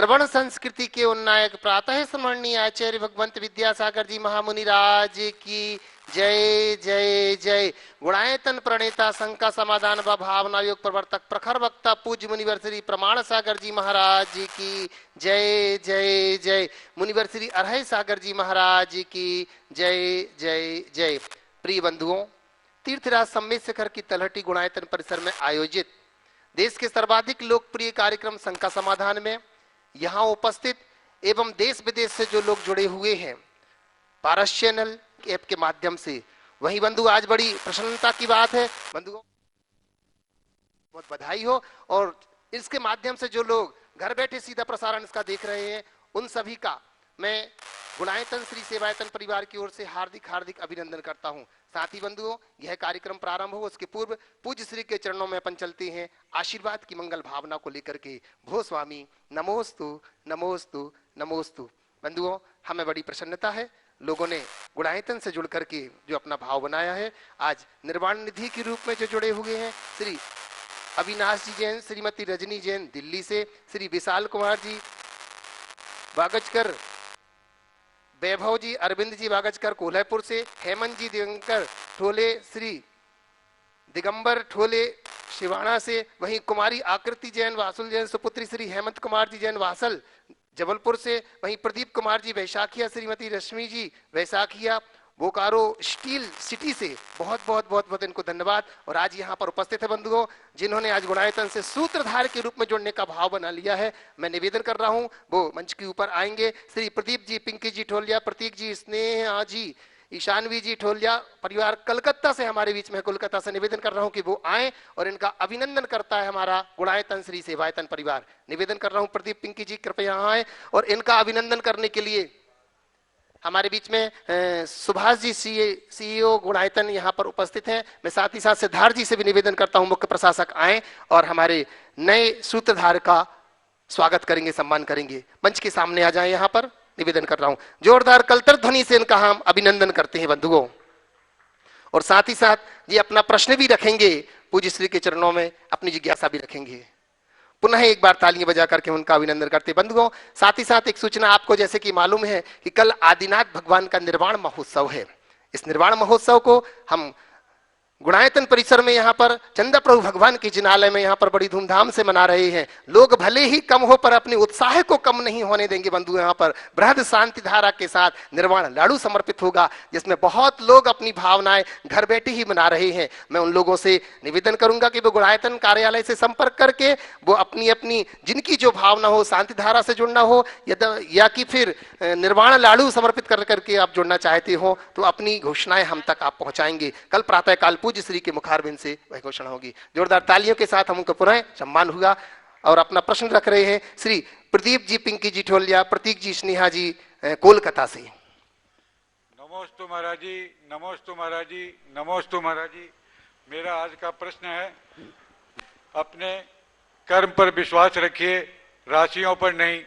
श्रवण संस्कृति के उन्नायक प्रातः स्मरणीय आचार्य भगवंत विद्यासागर जी महामुनि राज की जय जय जय। गुणायतन प्रणेता शंका समाधान व भावना योग प्रवर्तक प्रखर वक्ता पूज्य मुनिवर श्री प्रमाण सागर जी महाराज जी की जय जय जय। मुनिवर श्री अरहय सागर जी महाराज जी की जय जय जय। प्रिय बंधुओं, तीर्थराज सम्मेद शिखर की तलहटी गुणायतन परिसर में आयोजित देश के सर्वाधिक लोकप्रिय कार्यक्रम शंका समाधान में यहाँ उपस्थित एवं देश विदेश से जो लोग जुड़े हुए हैं पारस चैनल ऐप के माध्यम से, वही बंधु आज बड़ी प्रसन्नता की बात है बंधुओं, बहुत बधाई हो। और इसके माध्यम से जो लोग घर बैठे सीधा प्रसारण इसका देख रहे हैं उन सभी का मैं गुणायतन श्री सेवायतन परिवार की ओर से हार्दिक हार्दिक अभिनंदन करता हूं। साथ ही बंधुओं, यह कार्यक्रम प्रारंभ हो उसके पूर्व पूज्य श्री के चरणों में अपन चलते हैं आशीर्वाद की मंगल भावना को लेकर के। भो स्वामी नमोस्तु नमोस्तु नमोस्तु। बंधुओं, हमें बड़ी प्रसन्नता है, लोगों ने गुणायतन से जुड़ करके जो अपना भाव बनाया है, आज निर्वाण निधि के रूप में जो जुड़े हुए हैं श्री अविनाश जी जैन, श्रीमती रजनी जैन दिल्ली से, श्री विशाल कुमार जी बागजकर, वैभव जी अरविंद जी बागजकर कोल्हापुर से, हेमंत जी दिगंकर ठोले, श्री दिगंबर ठोले शिवाणा से, वहीं कुमारी आकृति जैन वासुल जैन सुपुत्री श्री हेमंत कुमार जी जैन वासल जबलपुर से, वहीं प्रदीप कुमार जी वैशाखिया, श्रीमती रश्मि जी वैशाखिया बोकारो स्टील सिटी से, बहुत बहुत बहुत बहुत इनको धन्यवाद। और आज यहाँ पर उपस्थित है बंधुओं जिन्होंने आज गुणायतन से सूत्रधार के रूप में जुड़ने का भाव बना लिया है। मैं निवेदन कर रहा हूँ वो मंच के ऊपर आएंगे। श्री प्रदीप जी, पिंकी जी ठोलिया, प्रतीक जी, स्नेहा जी, ईशानवी जी ठोलिया, परिवार कलकत्ता से हमारे बीच में, कोलकाता से निवेदन कर रहा हूं कि वो आए और इनका अभिनंदन करता है हमारा गुणायतन श्री सेवायतन परिवार। निवेदन कर रहा हूं प्रदीप, पिंकी जी कृपया यहाँ आए और इनका अभिनंदन करने के लिए हमारे बीच में सुभाष जी सीईओ गुणायतन यहाँ पर उपस्थित हैं। मैं साथ ही साथ सिद्धार्थ जी से भी निवेदन करता हूं मुख्य प्रशासक आए और हमारे नए सूत्रधार का स्वागत करेंगे, सम्मान करेंगे। मंच के सामने आ जाए, यहाँ पर निवेदन कर रहा हूं। जोरदार कलतर ध्वनि से इनका हम अभिनंदन करते हैं बंधुओं। और साथ ही साथ ये अपना प्रश्न भी रखेंगे, पूज्य श्री के चरणों में अपनी जिज्ञासा भी रखेंगे। पुनः एक बार तालियां बजा करके उनका अभिनंदन करते बंधुओं। साथ ही साथ एक सूचना आपको, जैसे कि मालूम है कि कल आदिनाथ भगवान का निर्वाण महोत्सव है। इस निर्वाण महोत्सव को हम गुणायतन परिसर में यहाँ पर चंदा प्रभु भगवान के जिनालय में यहाँ पर बड़ी धूमधाम से मना रहे हैं। लोग भले ही कम हो पर अपने उत्साह को कम नहीं होने देंगे बंधु। यहाँ पर बृहद शांति धारा के साथ निर्वाण लाडू समर्पित होगा जिसमें बहुत लोग अपनी भावनाएं घर बैठे ही मना रहे हैं। मैं उन लोगों से निवेदन करूंगा कि वो गुणायतन कार्यालय से संपर्क करके वो अपनी अपनी जिनकी जो भावना हो, शांति धारा से जुड़ना हो या कि फिर निर्वाण लाडू समर्पित कर करके आप जुड़ना चाहते हो तो अपनी घोषणाएं हम तक आप पहुंचाएंगे। कल प्रातः काल पूज्य श्री के मुखारबिंद से वह घोषणा होगी। जोरदार तालियों के साथ हम उनको पुनः सम्मान हुआ। और अपना प्रश्न रख रहे हैं श्री प्रदीप जी, पिंकी जी ठोलिया, प्रतीक जी, स्नेहा जी कोलकाता से। नमोस्तु महाराज जी, नमोस्तु महाराज जी, नमोस्तु महाराज जी। मेरा आज का प्रश्न है, अपने कर्म पर विश्वास रखिए, राशियों पर नहीं।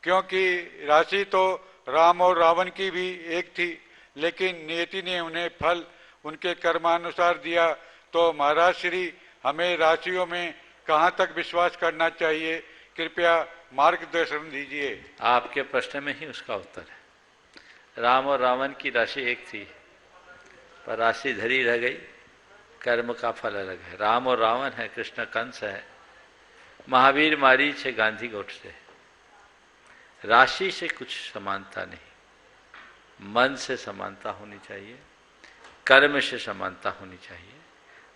क्योंकि राशि तो राम और रावण की भी एक थी, लेकिन नियति ने उन्हें फल उनके कर्मानुसार दिया। तो महाराज श्री हमें राशियों में कहाँ तक विश्वास करना चाहिए, कृपया मार्गदर्शन दीजिए। आपके प्रश्न में ही उसका उत्तर है। राम और रावण की राशि एक थी पर राशि धरी रह गई, कर्म का फल अलग है। राम और रावण है, कृष्ण कंस है, महावीर मारीच है, गांधी गोडसे। राशि से कुछ समानता नहीं, मन से समानता होनी चाहिए, कर्म से समानता होनी चाहिए।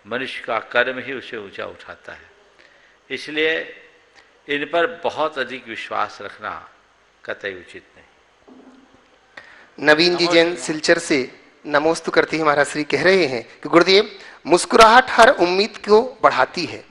मनुष्य का कर्म ही उसे ऊंचा उठाता है, इसलिए इन पर बहुत अधिक विश्वास रखना कतई उचित नहीं। नवीन जी जैन सिलचर से नमोस्तु करते ही महाराज श्री कह रहे हैं कि गुरुदेव, मुस्कुराहट हर उम्मीद को बढ़ाती है,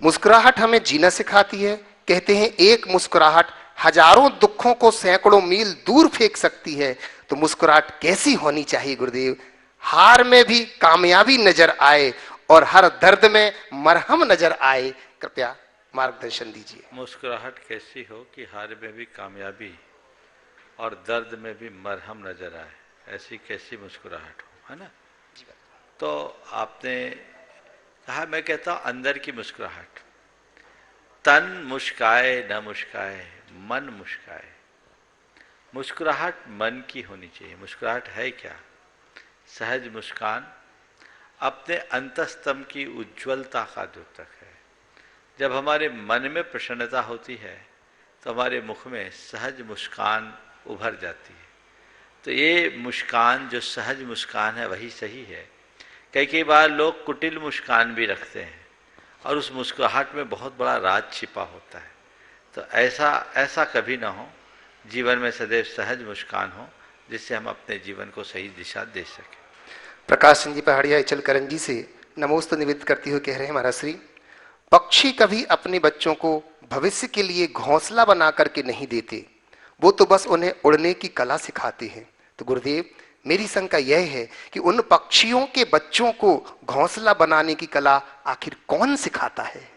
मुस्कुराहट हमें जीना सिखाती है। कहते हैं एक मुस्कुराहट हजारों दुखों को सैकड़ों मील दूर फेंक सकती है। तो मुस्कुराहट कैसी होनी चाहिए गुरुदेव? हार में भी कामयाबी नजर आए और हर दर्द में मरहम नजर आए, कृपया मार्गदर्शन दीजिए। मुस्कुराहट कैसी हो कि हार में भी कामयाबी और दर्द में भी मरहम नजर आए, ऐसी कैसी मुस्कुराहट हो, है ना? तो आपने कहा, मैं कहता हूं अंदर की मुस्कुराहट। तन मुस्काए न मुस्काए, मन मुस्काए। मुस्कुराहट मन की होनी चाहिए। मुस्कुराहट है क्या? सहज मुस्कान अपने अंतस्तंभ की उज्ज्वलता का द्योतक है। जब हमारे मन में प्रसन्नता होती है तो हमारे मुख में सहज मुस्कान उभर जाती है। तो ये मुस्कान जो सहज मुस्कान है वही सही है। कई बार लोग कुटिल मुस्कान भी रखते हैं और उस मुस्कुराहट में बहुत बड़ा राज छिपा होता है। तो ऐसा कभी ना हो। जीवन में सदैव सहज मुस्कान हो, जिससे हम अपने जीवन को सही दिशा दे सकें। प्रकाश सिंह जी पहाड़िया इचल करंजी से नमोस्तु निवेदित करते हुए कह रहे हैं महाराज श्री, पक्षी कभी अपने बच्चों को भविष्य के लिए घोंसला बना करके नहीं देते, वो तो बस उन्हें उड़ने की कला सिखाते हैं। तो गुरुदेव, मेरी शंका यह है कि उन पक्षियों के बच्चों को घोंसला बनाने की कला आखिर कौन सिखाता है?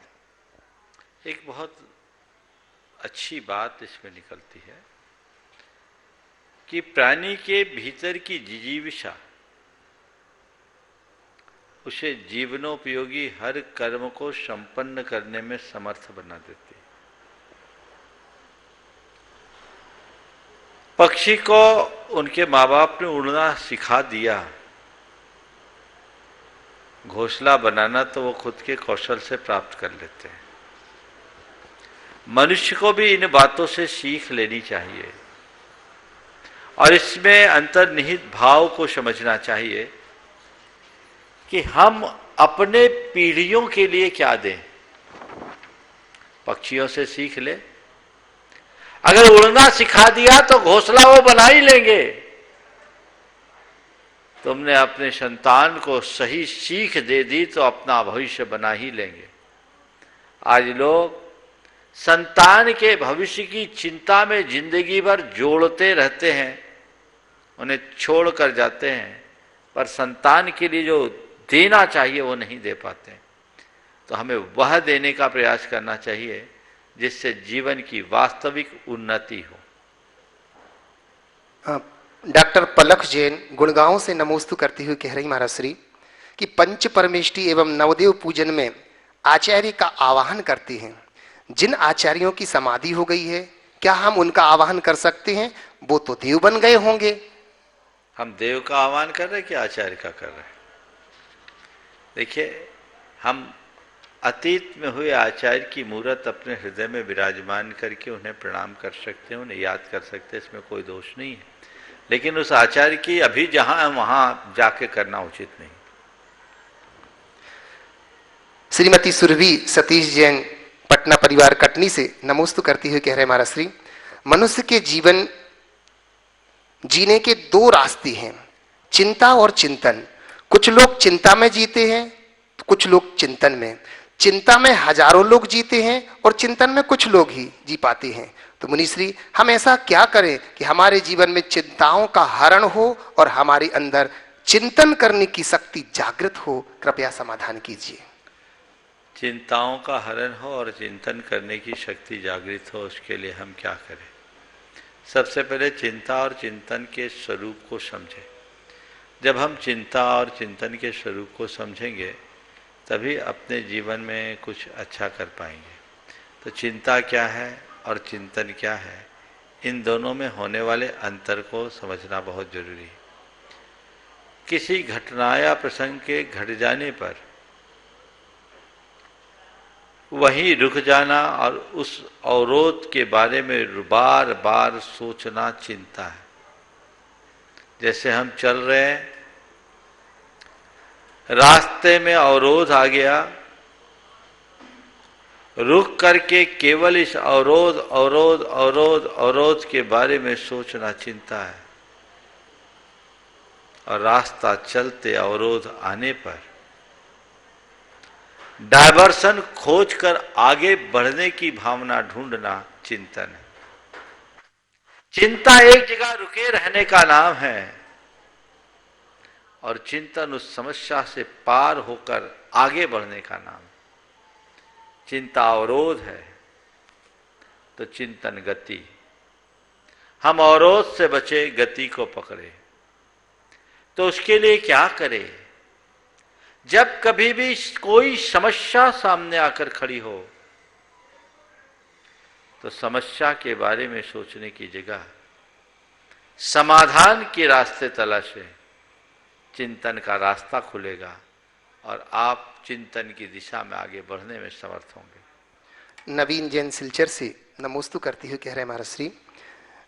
एक बहुत अच्छी बात इसमें निकलती है कि प्राणी के भीतर की जिजीविषा उसे जीवनोपयोगी हर कर्म को संपन्न करने में समर्थ बना देती है। पक्षी को उनके माँ बाप ने उड़ना सिखा दिया, घोंसला बनाना तो वो खुद के कौशल से प्राप्त कर लेते हैं। मनुष्य को भी इन बातों से सीख लेनी चाहिए और इसमें अंतर्निहित भाव को समझना चाहिए कि हम अपने पीढ़ियों के लिए क्या दें। पक्षियों से सीख ले। अगर उड़ना सिखा दिया तो घोंसला वो बना ही लेंगे। तुमने अपने संतान को सही सीख दे दी तो अपना भविष्य बना ही लेंगे। आज लोग संतान के भविष्य की चिंता में जिंदगी भर जोड़ते रहते हैं, उन्हें छोड़ कर जाते हैं, पर संतान के लिए जो देना चाहिए वो नहीं दे पाते। तो हमें वह देने का प्रयास करना चाहिए जिससे जीवन की वास्तविक उन्नति हो। डॉक्टर पलक जैन गुड़गांव से नमोस्तु करती हुई कह रही महाराज श्री कि पंच परमेष्टि एवं नवदेव पूजन में आचार्य का आवाहन करते हैं। जिन आचार्यों की समाधि हो गई है, क्या हम उनका आवाहन कर सकते हैं? वो तो देव बन गए होंगे। हम देव का आह्वान कर रहे हैं कि आचार्य का कर रहे हैं? देखिए, हम अतीत में हुए आचार्य की मूर्त अपने हृदय में विराजमान करके उन्हें प्रणाम कर सकते हैं, उन्हें याद कर सकते हैं, इसमें कोई दोष नहीं है। लेकिन उस आचार्य की अभी जहां है वहां जाके करना उचित नहीं। श्रीमती सुरभि सतीश जैन पटना परिवार कटनी से नमोस्तु करती हुई कह रहे महाराज श्री, मनुष्य के जीवन जीने के दो रास्ते हैं, चिंता और चिंतन। कुछ लोग चिंता में जीते हैं, कुछ लोग चिंतन में। चिंता में हजारों लोग जीते हैं और चिंतन में कुछ लोग ही जी पाते हैं। तो मुनिश्री, हम ऐसा क्या करें कि हमारे जीवन में चिंताओं का हरण हो और हमारे अंदर चिंतन करने की शक्ति जागृत हो? कृपया समाधान कीजिए। चिंताओं का हरण हो और चिंतन करने की शक्ति जागृत हो, उसके लिए हम क्या करें? सबसे पहले चिंता और चिंतन के स्वरूप को समझें। जब हम चिंता और चिंतन के स्वरूप को समझेंगे तभी अपने जीवन में कुछ अच्छा कर पाएंगे। तो चिंता क्या है और चिंतन क्या है, इन दोनों में होने वाले अंतर को समझना बहुत जरूरी है। किसी घटना या प्रसंग के घट जाने पर वहीं रुक जाना और उस अवरोध के बारे में बार बार सोचना चिंता है। जैसे हम चल रहे हैं, रास्ते में अवरोध आ गया, रुक करके केवल इस अवरोध अवरोध अवरोध अवरोध के बारे में सोचना चिंता है। और रास्ता चलते अवरोध आने पर डायवर्सन खोजकर आगे बढ़ने की भावना ढूंढना चिंतन है। चिंता एक जगह रुके रहने का नाम है और चिंतन उस समस्या से पार होकर आगे बढ़ने का नाम। चिंता अवरोध है तो चिंतन गति। हम अवरोध से बचे, गति को पकड़े। तो उसके लिए क्या करें? जब कभी भी कोई समस्या सामने आकर खड़ी हो तो समस्या के बारे में सोचने की जगह समाधान के रास्ते तलाशें, चिंतन का रास्ता खुलेगा और आप चिंतन की दिशा में आगे बढ़ने में समर्थ होंगे। नवीन जैन सिलचर से नमोस्तु करते हुए कह रहे हैं महाराज श्री,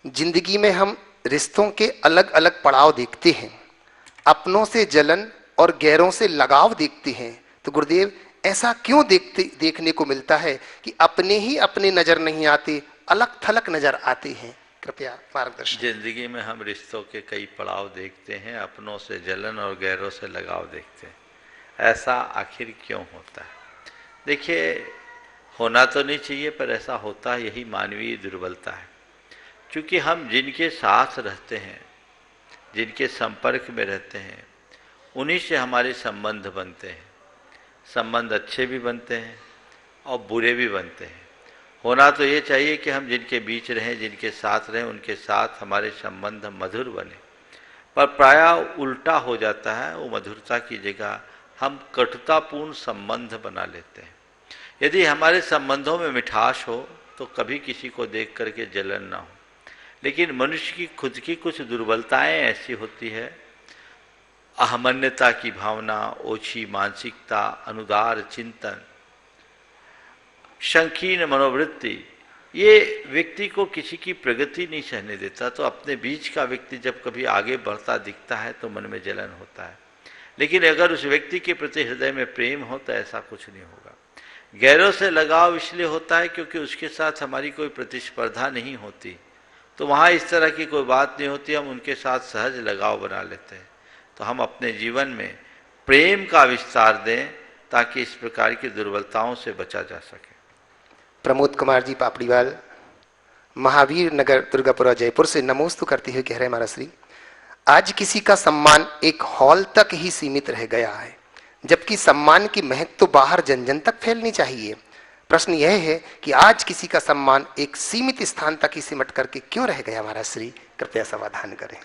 जिंदगी में हम रिश्तों के अलग अलग पड़ाव देखते हैं, अपनों से जलन और गैरों से लगाव देखते हैं, तो गुरुदेव ऐसा क्यों देखने को मिलता है कि अपने ही अपने नजर नहीं आते, अलग थलग नजर आते हैं? कृपया मार्गदर्शन। जिंदगी में हम रिश्तों के कई पड़ाव देखते हैं, अपनों से जलन और गैरों से लगाव देखते हैं, ऐसा आखिर क्यों होता है? देखिए, होना तो नहीं चाहिए पर ऐसा होता है, यही मानवीय दुर्बलता है। क्योंकि हम जिनके साथ रहते हैं, जिनके संपर्क में रहते हैं, उन्हीं से हमारे संबंध बनते हैं। संबंध अच्छे भी बनते हैं और बुरे भी बनते हैं। होना तो ये चाहिए कि हम जिनके बीच रहें, जिनके साथ रहें, उनके साथ हमारे संबंध मधुर बने, पर प्रायः उल्टा हो जाता है। वो मधुरता की जगह हम कटुतापूर्ण संबंध बना लेते हैं। यदि हमारे संबंधों में मिठास हो तो कभी किसी को देख करके जलन ना हो, लेकिन मनुष्य की खुद की कुछ दुर्बलताएं ऐसी होती है, अहमन्यता की भावना, ओछी मानसिकता, अनुदार चिंतन, संकीर्ण मनोवृत्ति, ये व्यक्ति को किसी की प्रगति नहीं सहने देता। तो अपने बीच का व्यक्ति जब कभी आगे बढ़ता दिखता है तो मन में जलन होता है, लेकिन अगर उस व्यक्ति के प्रति हृदय में प्रेम हो तो ऐसा कुछ नहीं होगा। गैरों से लगाव इसलिए होता है क्योंकि उसके साथ हमारी कोई प्रतिस्पर्धा नहीं होती, तो वहाँ इस तरह की कोई बात नहीं होती, हम उनके साथ सहज लगाव बना लेते हैं। तो हम अपने जीवन में प्रेम का विस्तार दें ताकि इस प्रकार की दुर्बलताओं से बचा जा सके। प्रमोद कुमार जी पापड़ीवाल, महावीर नगर, दुर्गापुरा, जयपुर से नमोस्तु करते हुए कह रहे हैं महाराज श्री, आज किसी का सम्मान एक हॉल तक ही सीमित रह गया है, जबकि सम्मान की महक तो बाहर जन जन तक फैलनी चाहिए। प्रश्न यह है कि आज किसी का सम्मान एक सीमित स्थान तक ही सिमट करके क्यों रह गया? महाराज श्री कृपया समाधान करें।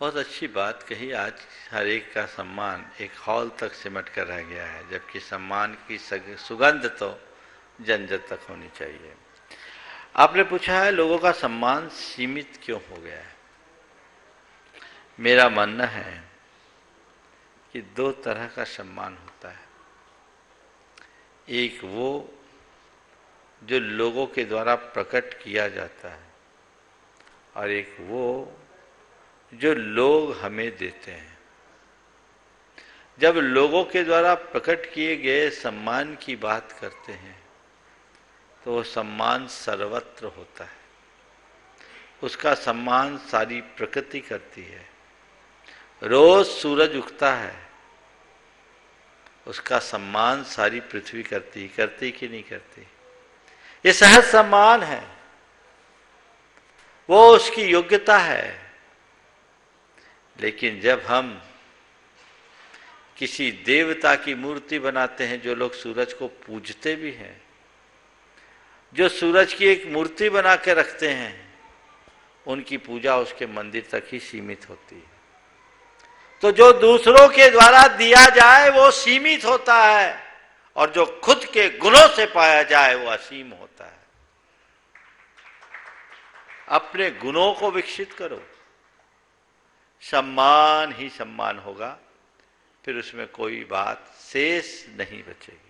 बहुत अच्छी बात कही। आज हर एक का सम्मान एक हॉल तक सिमट कर रह गया है, जबकि सम्मान की सुगंध तो जन जन तक होनी चाहिए। आपने पूछा है लोगों का सम्मान सीमित क्यों हो गया है। मेरा मानना है कि दो तरह का सम्मान होता है। एक वो जो लोगों के द्वारा प्रकट किया जाता है, और एक वो जो लोग हमें देते हैं। जब लोगों के द्वारा प्रकट किए गए सम्मान की बात करते हैं तो वो सम्मान सर्वत्र होता है, उसका सम्मान सारी प्रकृति करती है। रोज सूरज उगता है, उसका सम्मान सारी पृथ्वी करती कि नहीं करती? ये सहज सम्मान है, वो उसकी योग्यता है। लेकिन जब हम किसी देवता की मूर्ति बनाते हैं, जो लोग सूरज को पूजते भी हैं, जो सूरज की एक मूर्ति बना के रखते हैं, उनकी पूजा उसके मंदिर तक ही सीमित होती है। तो जो दूसरों के द्वारा दिया जाए वो सीमित होता है, और जो खुद के गुणों से पाया जाए वो असीम होता है। अपने गुणों को विकसित करो, सम्मान ही सम्मान होगा, फिर उसमें कोई बात शेष नहीं बचेगी।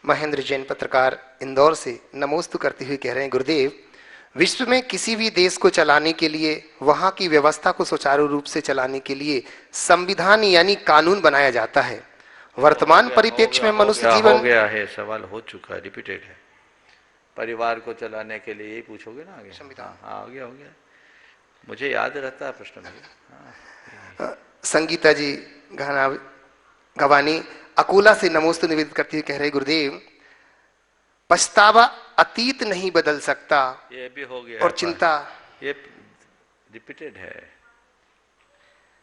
महेंद्र जैन पत्रकार, इंदौर से नमोस्तु करते हुए कह रहे हैं, गुरुदेव, विश्व में किसी भी देश को चलाने के लिए, वहां की व्यवस्था को सुचारू रूप से चलाने के लिए संविधान यानी कानून बनाया जाता है। वर्तमान परिप्रेक्ष्य में मनुष्य जीवन हो गया है, सवाल हो चुका है, रिपीटेड है। परिवार को चलाने के लिए यही पूछोगे ना आगे? संविधान। हाँ, हो गया। मुझे याद रहता है प्रश्न में। संगीता जी गवानी अकोला से नमोस्तु निवेदित करती हुई कह रहे, गुरुदेव, पछतावा अतीत नहीं बदल सकता, ये भी हो गया, और चिंता, ये रिपीटेड है।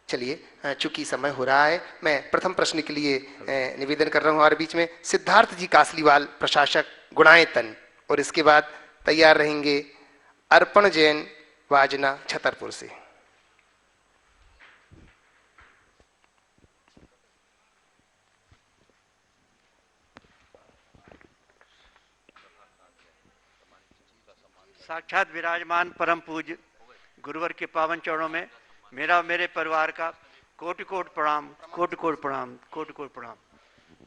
चलिए, चूंकि समय हो रहा है, मैं प्रथम प्रश्न के लिए निवेदन कर रहा हूं हमारे बीच में सिद्धार्थ जी कासलीवाल, प्रशासक, गुणायतन, और इसके बाद तैयार रहेंगे अर्पण जैन, वाजना, छतरपुर से। साक्षात विराजमान परम पूज्य गुरुवर के पावन चरणों में मेरा और मेरे परिवार का कोटि कोटि प्रणाम, कोटि कोटि प्रणाम, कोटि कोटि प्रणाम।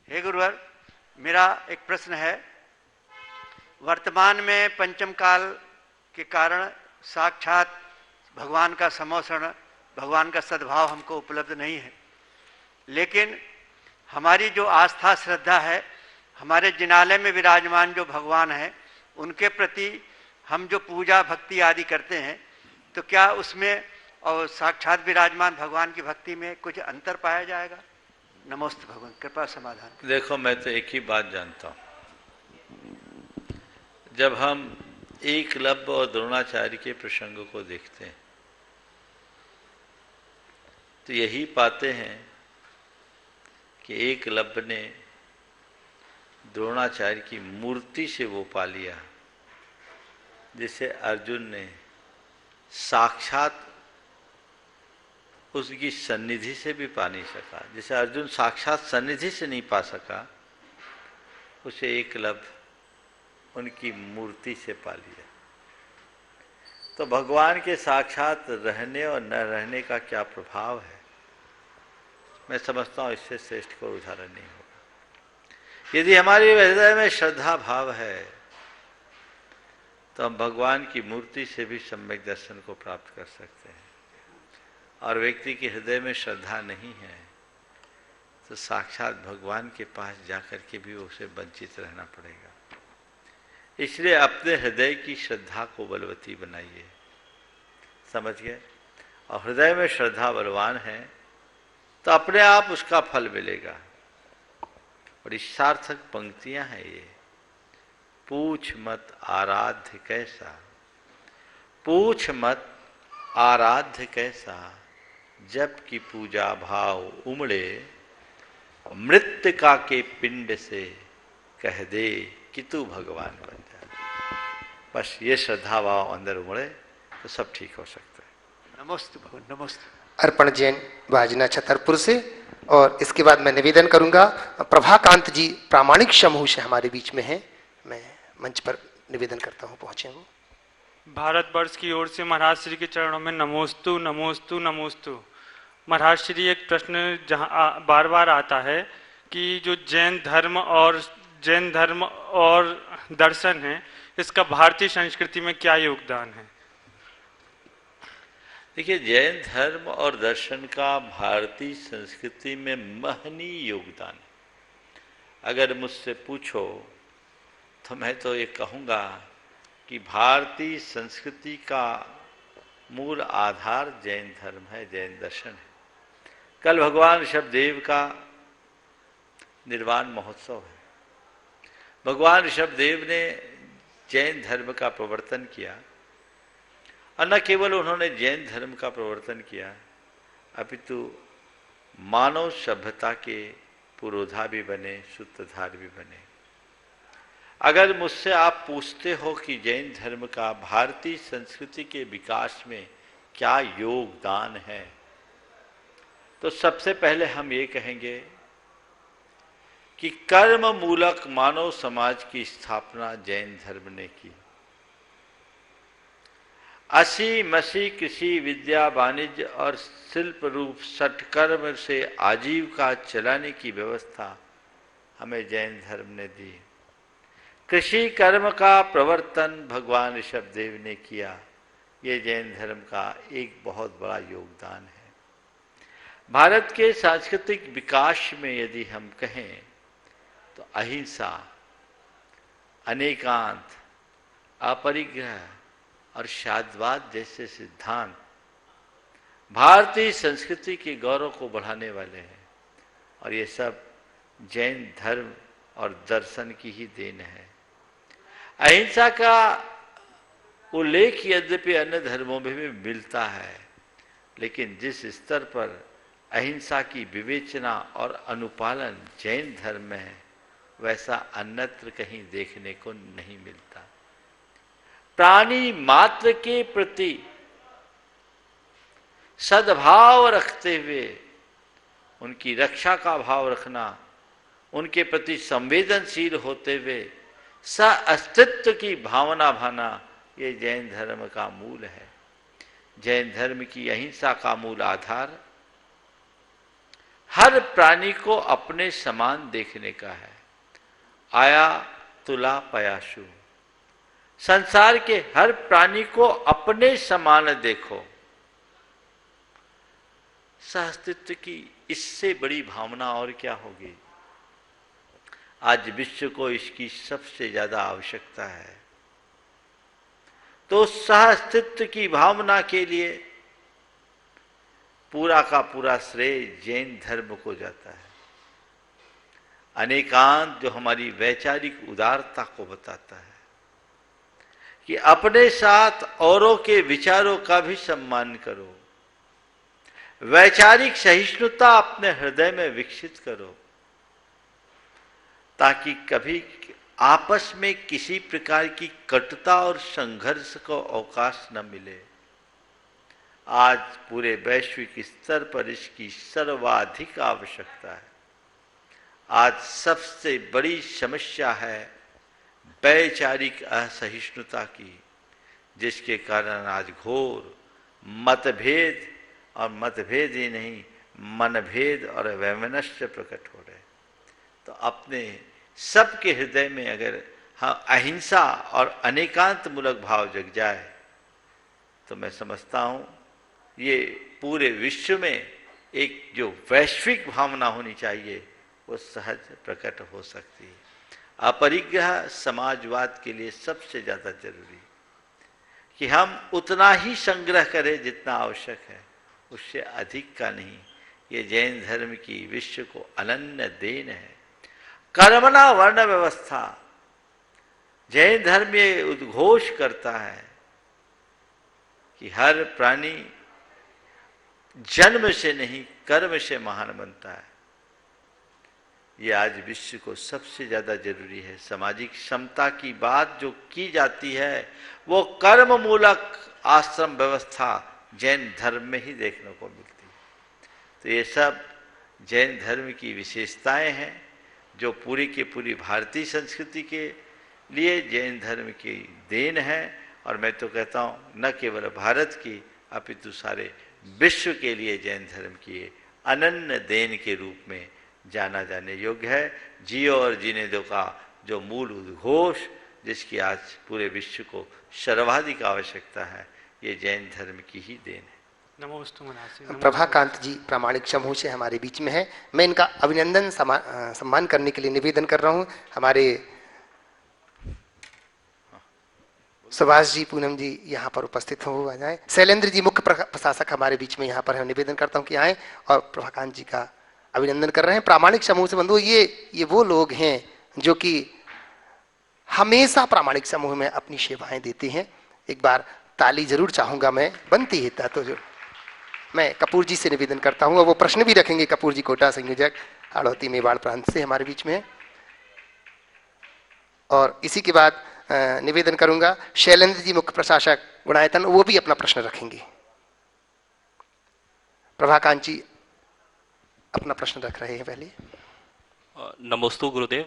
हे गुरुवर, मेरा एक प्रश्न है। वर्तमान में पंचम काल के कारण साक्षात भगवान का समोषण, भगवान का सद्भाव हमको उपलब्ध नहीं है, लेकिन हमारी जो आस्था श्रद्धा है, हमारे जिनालय में विराजमान जो भगवान है उनके प्रति हम जो पूजा भक्ति आदि करते हैं, तो क्या उसमें और साक्षात विराजमान भगवान की भक्ति में कुछ अंतर पाया जाएगा? नमोस्तु भगवान, कृपा समाधान। देखो, मैं तो एक ही बात जानता हूं, जब हम एकलव्य और द्रोणाचार्य के प्रसंग को देखते हैं तो यही पाते हैं कि एकलव्य ने द्रोणाचार्य की मूर्ति से वो पा लिया जिसे अर्जुन ने साक्षात उसकी सन्निधि से भी पा नहीं सका। जिसे अर्जुन साक्षात सन्निधि से नहीं पा सका, उसे एकलव्य उनकी मूर्ति से पा लिया। तो भगवान के साक्षात रहने और न रहने का क्या प्रभाव है, मैं समझता हूँ इससे श्रेष्ठ कोई उदाहरण नहीं होगा। यदि हमारे हृदय में श्रद्धा भाव है तो हम भगवान की मूर्ति से भी सम्यक दर्शन को प्राप्त कर सकते हैं, और व्यक्ति के हृदय में श्रद्धा नहीं है तो साक्षात भगवान के पास जाकर के भी उसे वंचित रहना पड़ेगा। इसलिए अपने हृदय की श्रद्धा को बलवती बनाइए, समझ गए? और हृदय में श्रद्धा बलवान है तो अपने आप उसका फल मिलेगा। बड़ी सार्थक पंक्तियां हैं ये। पूछ मत आराध्य कैसा, पूछ मत आराध्य कैसा, जब की पूजा भाव उमड़े, मृत्तिका के पिंड से कह दे कि तू भगवान बन जा। बस ये श्रद्धा भाव अंदर उमड़े तो सब ठीक हो सकता है। नमोस्तु भगवान, नमोस्तु। अर्पण जैन वाजना छतरपुर से, और इसके बाद मैं निवेदन करूंगा, प्रभाकांत जी प्रामाणिक समूह से हमारे बीच में हैं, मैं मंच पर निवेदन करता हूं, पहुंचे हूं। भारतवर्ष की ओर से महाराज श्री के चरणों में नमोस्तु नमोस्तु नमोस्तु। महाराज श्री, एक प्रश्न जहाँ बार बार आता है कि जो जैन धर्म और दर्शन है, इसका भारतीय संस्कृति में क्या योगदान है? देखिए, जैन धर्म और दर्शन का भारतीय संस्कृति में महनीय योगदान है। अगर मुझसे पूछो तो मैं तो ये कहूँगा कि भारतीय संस्कृति का मूल आधार जैन धर्म है, जैन दर्शन है। कल भगवान ऋषभदेव का निर्वाण महोत्सव है। भगवान ऋषभदेव ने जैन धर्म का प्रवर्तन किया, और न केवल उन्होंने जैन धर्म का प्रवर्तन किया, अपितु मानव सभ्यता के पुरोधा भी बने, सूत्रधार भी बने। अगर मुझसे आप पूछते हो कि जैन धर्म का भारतीय संस्कृति के विकास में क्या योगदान है, तो सबसे पहले हम ये कहेंगे कि कर्म मूलक मानव समाज की स्थापना जैन धर्म ने की। असी मसी कृषि विद्या वाणिज्य और शिल्प रूप सटकर्म से आजीविका चलाने की व्यवस्था हमें जैन धर्म ने दी। कृषि कर्म का प्रवर्तन भगवान ऋषभदेव ने किया। ये जैन धर्म का एक बहुत बड़ा योगदान है। भारत के सांस्कृतिक विकास में यदि हम कहें तो अहिंसा, अनेकांत, अपरिग्रह और शांतवाद जैसे सिद्धांत भारतीय संस्कृति के गौरव को बढ़ाने वाले हैं, और ये सब जैन धर्म और दर्शन की ही देन है। अहिंसा का उल्लेख यद्यपि अन्य धर्मों में भी मिलता है, लेकिन जिस स्तर पर अहिंसा की विवेचना और अनुपालन जैन धर्म में है, वैसा अन्यत्र कहीं देखने को नहीं मिलता। प्राणी मात्र के प्रति सद्भाव रखते हुए उनकी रक्षा का भाव रखना, उनके प्रति संवेदनशील होते हुए सह अस्तित्व की भावना भाना ये जैन धर्म का मूल है। जैन धर्म की अहिंसा का मूल आधार हर प्राणी को अपने समान देखने का है। आया तुला पयाशु, संसार के हर प्राणी को अपने समान देखो। सहअस्तित्व की इससे बड़ी भावना और क्या होगी। आज विश्व को इसकी सबसे ज्यादा आवश्यकता है। तो सहअस्तित्व की भावना के लिए पूरा का पूरा श्रेय जैन धर्म को जाता है। अनेकांत जो हमारी वैचारिक उदारता को बताता है कि अपने साथ औरों के विचारों का भी सम्मान करो, वैचारिक सहिष्णुता अपने हृदय में विकसित करो, ताकि कभी आपस में किसी प्रकार की कटुता और संघर्ष को अवकाश न मिले। आज पूरे वैश्विक स्तर पर इसकी सर्वाधिक आवश्यकता है। आज सबसे बड़ी समस्या है वैचारिक असहिष्णुता की, जिसके कारण आज घोर मतभेद, और मतभेद ही नहीं मनभेद और वैमनस्य प्रकट हो रहे। तो अपने सबके हृदय में अगर हाँ अहिंसा और अनेकांत मूलक भाव जग जाए तो मैं समझता हूँ ये पूरे विश्व में एक जो वैश्विक भावना होनी चाहिए वो सहज प्रकट हो सकती है। अपरिग्रह समाजवाद के लिए सबसे ज़्यादा जरूरी कि हम उतना ही संग्रह करें जितना आवश्यक है, उससे अधिक का नहीं। ये जैन धर्म की विश्व को अनन्य देन है। कर्मणा वर्ण व्यवस्था, जैन धर्म ये उद्घोष करता है कि हर प्राणी जन्म से नहीं कर्म से महान बनता है। ये आज विश्व को सबसे ज्यादा जरूरी है। सामाजिक समता की बात जो की जाती है वो कर्म मूलक आश्रम व्यवस्था जैन धर्म में ही देखने को मिलती है। तो ये सब जैन धर्म की विशेषताएं हैं जो पूरी की पूरी भारतीय संस्कृति के लिए जैन धर्म की देन है। और मैं तो कहता हूँ न केवल भारत की अपितु सारे विश्व के लिए जैन धर्म की अनन्य देन के रूप में जाना जाने योग्य है। जियो और जीने दो का जो मूल उद्घोष, जिसकी आज पूरे विश्व को सर्वाधिक आवश्यकता है, ये जैन धर्म की ही देन है। प्रभाकांत जी प्रामाणिक समूह से हमारे बीच में है। मैं इनका अभिनंदन सम्मान करने के लिए निवेदन कर रहा हूं। हमारे सुभाष जी पूनम जी यहाँ पर उपस्थित हो आ जाए। शैलेंद्र जी मुख्य प्रशासक हमारे बीच में यहाँ पर है। निवेदन करता हूँ कि आए और प्रभाकांत जी का अभिनंदन कर रहे हैं। प्रामाणिक समूह से बंधु ये वो लोग हैं जो कि हमेशा प्रामाणिक समूह में अपनी सेवाएं देते हैं। एक बार ताली जरूर चाहूंगा मैं, बनती है तो जो मैं कपूर जी से निवेदन करता हूं और वो प्रश्न भी रखेंगे। कपूर जी कोटा संयोजक हाड़ौती मेवाड़ प्रांत से हमारे बीच में है। और इसी के बाद निवेदन करूंगा शैलेंद्र जी मुख्य प्रशासक गुणायतन, वो भी अपना प्रश्न रखेंगे। प्रभाकांत जी अपना प्रश्न रख रहे हैं पहले। नमोस्तु गुरुदेव।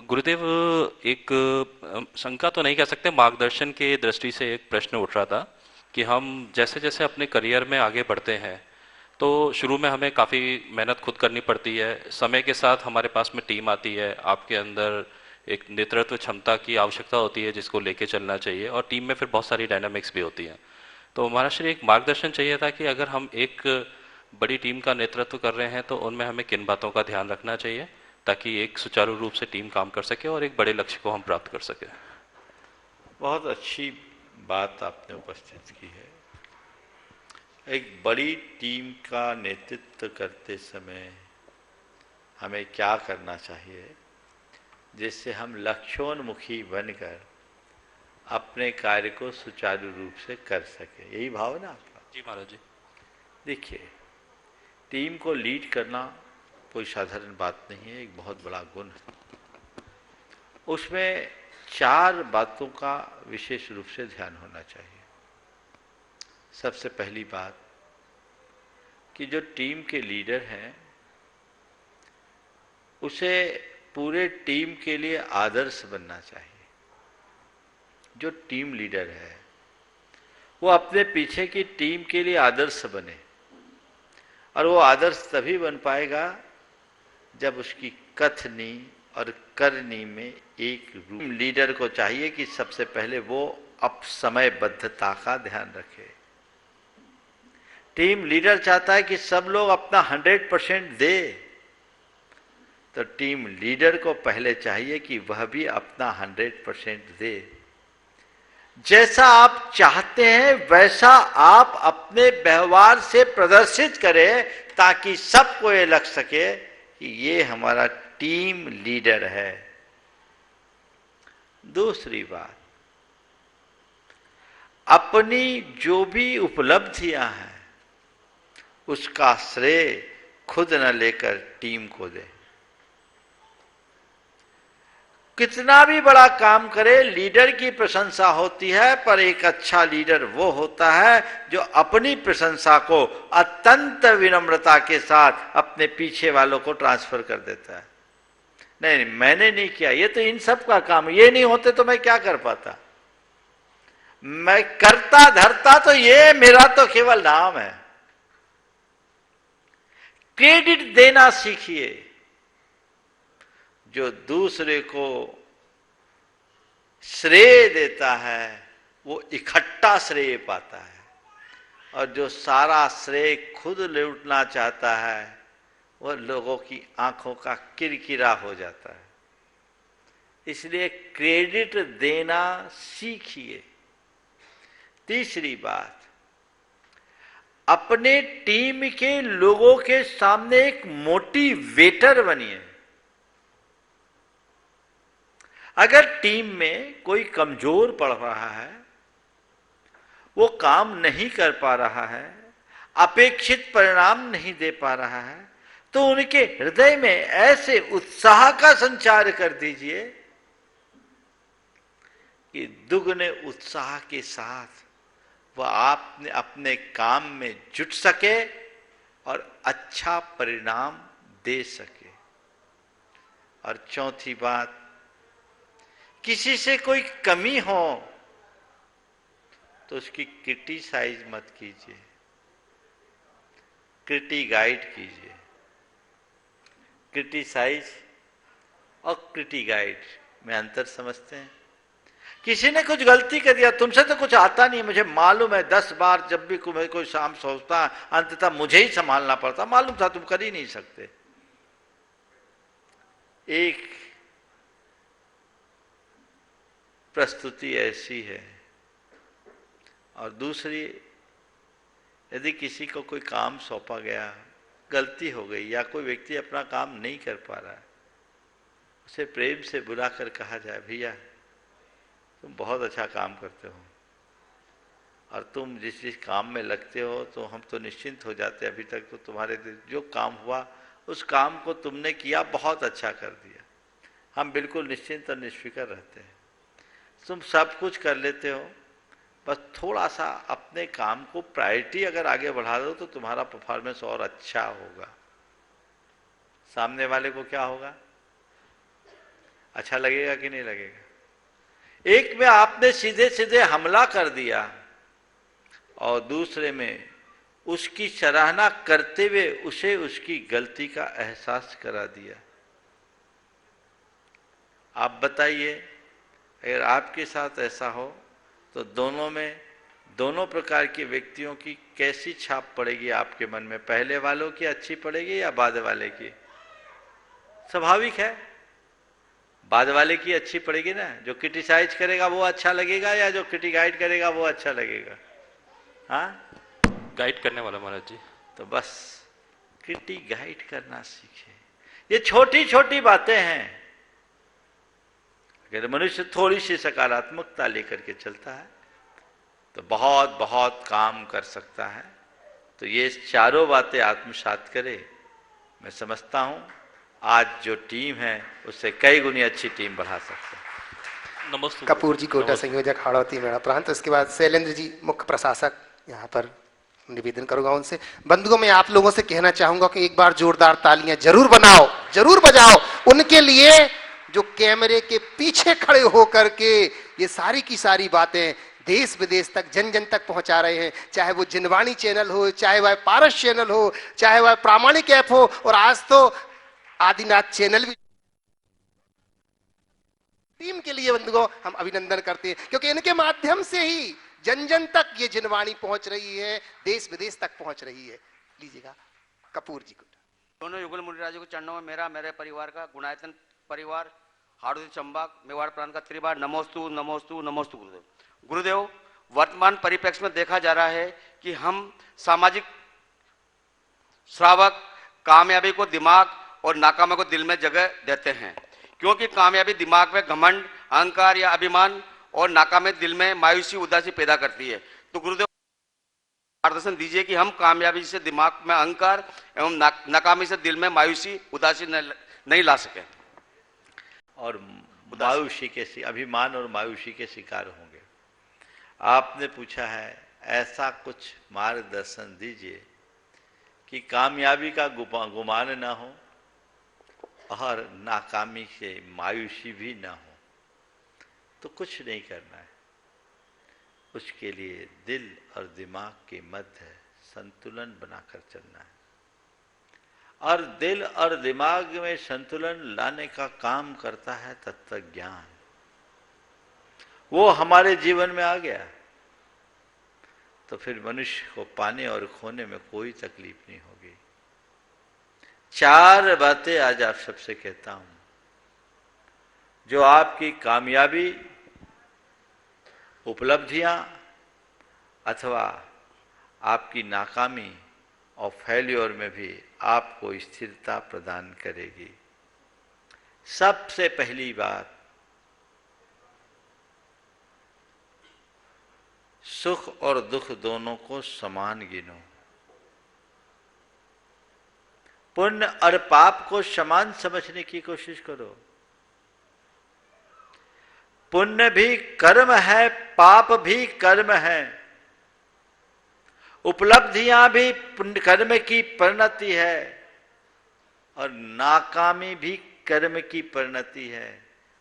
गुरुदेव, एक शंका तो नहीं कह सकते, मार्गदर्शन के दृष्टि से एक प्रश्न उठ रहा था कि हम जैसे जैसे अपने करियर में आगे बढ़ते हैं तो शुरू में हमें काफ़ी मेहनत खुद करनी पड़ती है। समय के साथ हमारे पास में टीम आती है, आपके अंदर एक नेतृत्व क्षमता की आवश्यकता होती है जिसको लेके चलना चाहिए, और टीम में फिर बहुत सारी डायनामिक्स भी होती हैं। तो महाराष्ट्र एक मार्गदर्शन चाहिए था कि अगर हम एक बड़ी टीम का नेतृत्व कर रहे हैं तो उनमें हमें किन बातों का ध्यान रखना चाहिए ताकि एक सुचारू रूप से टीम काम कर सके और एक बड़े लक्ष्य को हम प्राप्त कर सके। बहुत अच्छी बात आपने उपस्थित की है। एक बड़ी टीम का नेतृत्व करते समय हमें क्या करना चाहिए जिससे हम लक्ष्योन्मुखी बनकर अपने कार्य को सुचारू रूप से कर सके। यही भाव है ना आपका? जी महाराज जी। देखिए, टीम को लीड करना कोई साधारण बात नहीं है, एक बहुत बड़ा गुण है। उसमें 4 बातों का विशेष रूप से ध्यान होना चाहिए। सबसे पहली बात कि जो टीम के लीडर हैं उसे पूरे टीम के लिए आदर्श बनना चाहिए। जो टीम लीडर है वो अपने पीछे की टीम के लिए आदर्श बने, और वो आदर्श तभी बन पाएगा जब उसकी कथनी और करनी में एक रूप। लीडर को चाहिए कि सबसे पहले वो अब समयबद्धता का ध्यान रखे। टीम लीडर चाहता है कि सब लोग अपना 100% दे, तो टीम लीडर को पहले चाहिए कि वह भी अपना 100% दे। जैसा आप चाहते हैं वैसा आप अपने व्यवहार से प्रदर्शित करें, ताकि सबको ये लग सके कि ये हमारा टीम लीडर है। दूसरी बात, अपनी जो भी उपलब्धियां हैं उसका श्रेय खुद न लेकर टीम को दे। कितना भी बड़ा काम करे, लीडर की प्रशंसा होती है, पर एक अच्छा लीडर वो होता है जो अपनी प्रशंसा को अत्यंत विनम्रता के साथ अपने पीछे वालों को ट्रांसफर कर देता है। नहीं, मैंने नहीं किया, ये तो इन सब का काम, ये नहीं होते तो मैं क्या कर पाता, मैं करता धरता तो ये मेरा तो केवल नाम है। क्रेडिट देना सीखिए। जो दूसरे को श्रेय देता है वो इकट्ठा श्रेय पाता है, और जो सारा श्रेय खुद लूटना चाहता है वह लोगों की आंखों का किरकिरा हो जाता है। इसलिए क्रेडिट देना सीखिए। तीसरी बात, अपने टीम के लोगों के सामने एक मोटिवेटर बनिए। अगर टीम में कोई कमजोर पड़ रहा है, वो काम नहीं कर पा रहा है, अपेक्षित परिणाम नहीं दे पा रहा है, तो उनके हृदय में ऐसे उत्साह का संचार कर दीजिए कि दुगने उत्साह के साथ वह आपने अपने काम में जुट सके और अच्छा परिणाम दे सके। और चौथी बात, किसी से कोई कमी हो तो उसकी क्रिटिसाइज मत कीजिए, क्रिटिगाइड कीजिए। क्रिटिसाइज और क्रिटिगाइड में अंतर समझते हैं? किसी ने कुछ गलती कर दिया, तुमसे तो कुछ आता नहीं, मुझे मालूम है, 10 बार जब भी कोई शाम सोचता अंततः मुझे ही संभालना पड़ता, मालूम था तुम कर ही नहीं सकते। एक प्रस्तुति ऐसी है, और दूसरी, यदि किसी को कोई काम सौंपा गया, गलती हो गई या कोई व्यक्ति अपना काम नहीं कर पा रहा है, उसे प्रेम से बुलाकर कहा जाए, भैया तुम बहुत अच्छा काम करते हो और तुम जिस जिस काम में लगते हो तो हम तो निश्चिंत हो जाते, अभी तक तो तुम्हारे जो काम हुआ उस काम को तुमने किया, बहुत अच्छा कर दिया, हम बिल्कुल निश्चिंत और निष्फिक्र रहते हैं। तुम सब कुछ कर लेते हो, बस थोड़ा सा अपने काम को प्रायोरिटी अगर आगे बढ़ा दो तो तुम्हारा परफॉर्मेंस और अच्छा होगा। सामने वाले को क्या होगा? अच्छा लगेगा कि नहीं लगेगा? एक में आपने सीधे सीधे हमला कर दिया और दूसरे में उसकी सराहना करते हुए उसे उसकी गलती का एहसास करा दिया। आप बताइए, अगर आपके साथ ऐसा हो तो दोनों प्रकार के व्यक्तियों की कैसी छाप पड़ेगी आपके मन में? पहले वालों की अच्छी पड़ेगी या बाद वाले की? स्वाभाविक है, बाद वाले की अच्छी पड़ेगी ना। जो क्रिटिसाइज करेगा वो अच्छा लगेगा या जो क्रिटिगाइड करेगा वो अच्छा लगेगा? हाँ, गाइड करने वाला महाराज जी। तो बस क्रिटिगाइड करना सीखे। ये छोटी छोटी बातें हैं, अगर मनुष्य थोड़ी सी सकारात्मकता लेकर के चलता है तो बहुत बहुत काम कर सकता है। तो ये चारों बातें आत्मसात करे, मैं समझता हूं आज जो टीम है उससे कई गुनी अच्छी टीम बढ़ा सकते हैं। नमस्ते। कपूर जी कोटा संयोजक हाड़ौती मेरा प्रांत। उसके बाद शैलेंद्र जी मुख्य प्रशासक, यहाँ पर निवेदन करूंगा उनसे। बंधुओं, मैं आप लोगों से कहना चाहूंगा कि एक बार जोरदार तालियां जरूर बनाओ, जरूर बजाओ उनके लिए जो कैमरे के पीछे खड़े होकर के ये सारी की सारी बातें देश विदेश तक जन जन तक पहुंचा रहे हैं, चाहे वो जिनवाणी चैनल हो, चाहे वह पारस चैनल हो, चाहे वह प्रामाणिक ऐप हो, और आज तो आदिनाथ चैनल भी। टीम के लिए बंधुओं हम अभिनंदन करते हैं, क्योंकि इनके माध्यम से ही जन जन तक ये जिनवाणी पहुंच रही है, देश विदेश तक पहुंच रही है। लीजिएगा कपूर जी को। दोनों युगल मुनिराजों के चरणों में मेरा, मेरे परिवार का, गुणायतन परिवार, हाड़ोदी चंबाक मेवाड़ प्रांत का त्रिबार नमोस्तु नमोस्तु नमोस्तु गुरुदेव। गुरुदेव, वर्तमान परिप्रेक्ष्य में देखा जा रहा है कि हम सामाजिक श्रावक कामयाबी को दिमाग और नाकामी को दिल में जगह देते हैं, क्योंकि कामयाबी दिमाग में घमंड, अहंकार या अभिमान और नाकामी दिल में मायूसी, उदासी पैदा करती है। तो गुरुदेव मार्गदर्शन दीजिए कि हम कामयाबी से दिमाग में अहंकार एवं नाकामी से दिल में मायूसी, उदासी नहीं ला सके और मायूसी के अभिमान और मायूसी के शिकार होंगे। आपने पूछा है ऐसा कुछ मार्गदर्शन दीजिए कि कामयाबी का गुमान ना हो और नाकामी से मायूसी भी ना हो। तो कुछ नहीं करना है, उसके लिए दिल और दिमाग के मध्य संतुलन बनाकर चलना है, और दिल और दिमाग में संतुलन लाने का काम करता है तत्व ज्ञान। वो हमारे जीवन में आ गया तो फिर मनुष्य को पाने और खोने में कोई तकलीफ नहीं होगी। 4 बातें आज आप सबसे कहता हूं जो आपकी कामयाबी, उपलब्धियां अथवा आपकी नाकामी और फेल्योर में भी आपको स्थिरता प्रदान करेगी। सबसे पहली बात, सुख और दुख दोनों को समान गिनो। पुण्य और पाप को समान समझने की कोशिश करो। पुण्य भी कर्म है, पाप भी कर्म है, उपलब्धियां भी पुण्य कर्म की परिणति है और नाकामी भी कर्म की परिणति है।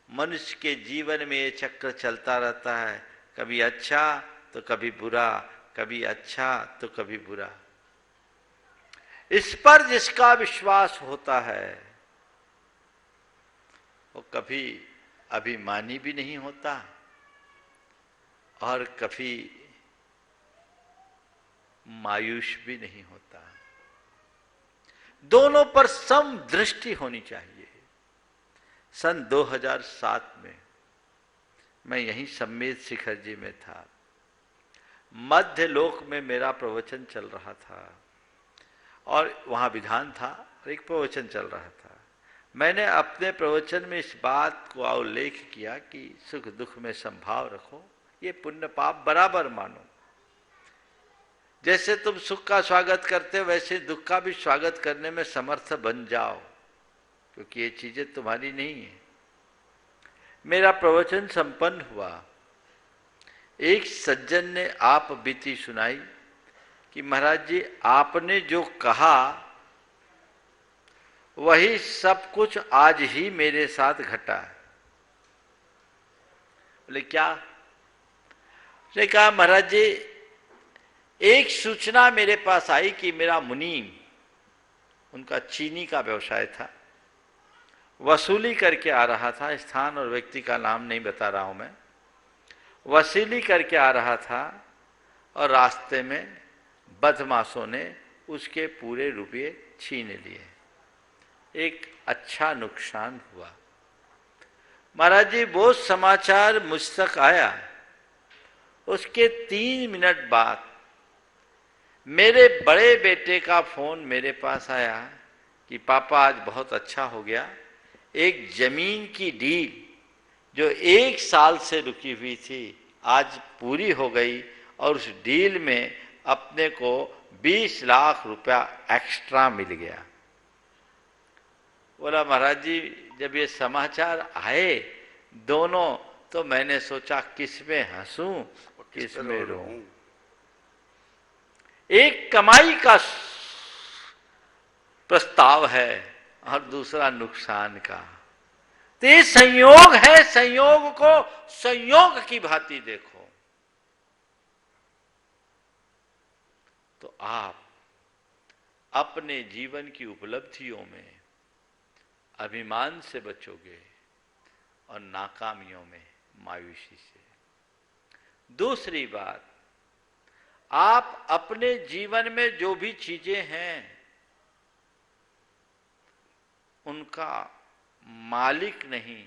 मनुष्य के जीवन में ये चक्र चलता रहता है, कभी अच्छा तो कभी बुरा, कभी अच्छा तो कभी बुरा। इस पर जिसका विश्वास होता है वो कभी अभिमानी भी नहीं होता और कभी मायूस भी नहीं होता। दोनों पर सम दृष्टि होनी चाहिए। सन 2007 में मैं यहीं सम्मेद शिखर जी में था। मध्य लोक में मेरा प्रवचन चल रहा था और वहां विधान था और एक प्रवचन चल रहा था। मैंने अपने प्रवचन में इस बात को उल्लेख किया कि सुख दुख में संभाव रखो, ये पुण्य पाप बराबर मानो। जैसे तुम सुख का स्वागत करते हो वैसे दुख का भी स्वागत करने में समर्थ बन जाओ, क्योंकि ये चीजें तुम्हारी नहीं है। मेरा प्रवचन संपन्न हुआ। एक सज्जन ने आप बीती सुनाई कि महाराज जी आपने जो कहा वही सब कुछ आज ही मेरे साथ घटा है। बोले क्या? उसने कहा महाराज जी एक सूचना मेरे पास आई कि मेरा मुनीम, उनका चीनी का व्यवसाय था, वसूली करके आ रहा था। स्थान और व्यक्ति का नाम नहीं बता रहा हूं मैं। वसूली करके आ रहा था और रास्ते में बदमाशों ने उसके पूरे रुपये छीन लिए। एक अच्छा नुकसान हुआ। महाराज जी वो समाचार मुझ तक आया, उसके 3 मिनट बाद मेरे बड़े बेटे का फोन मेरे पास आया कि पापा आज बहुत अच्छा हो गया, एक जमीन की डील जो 1 साल से रुकी हुई थी आज पूरी हो गई और उस डील में अपने को 20 लाख रुपया एक्स्ट्रा मिल गया। बोला महाराज जी जब ये समाचार आए दोनों, तो मैंने सोचा किस में हंसूं किस में रोऊं। एक कमाई का प्रस्ताव है और दूसरा नुकसान का। तो ये संयोग है, संयोग को संयोग की भांति देखो। तो आप अपने जीवन की उपलब्धियों में अभिमान से बचोगे और नाकामियों में मायूसी से। दूसरी बात, आप अपने जीवन में जो भी चीजें हैं उनका मालिक नहीं,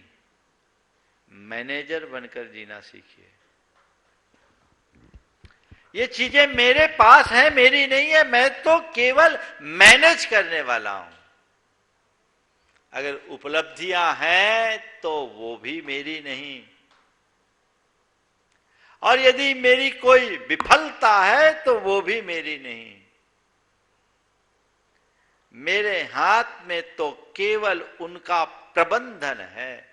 मैनेजर बनकर जीना सीखिए। ये चीजें मेरे पास हैं, मेरी नहीं है, मैं तो केवल मैनेज करने वाला हूं। अगर उपलब्धियां हैं तो वो भी मेरी नहीं, और यदि मेरी कोई विफलता है तो वो भी मेरी नहीं। मेरे हाथ में तो केवल उनका प्रबंधन है।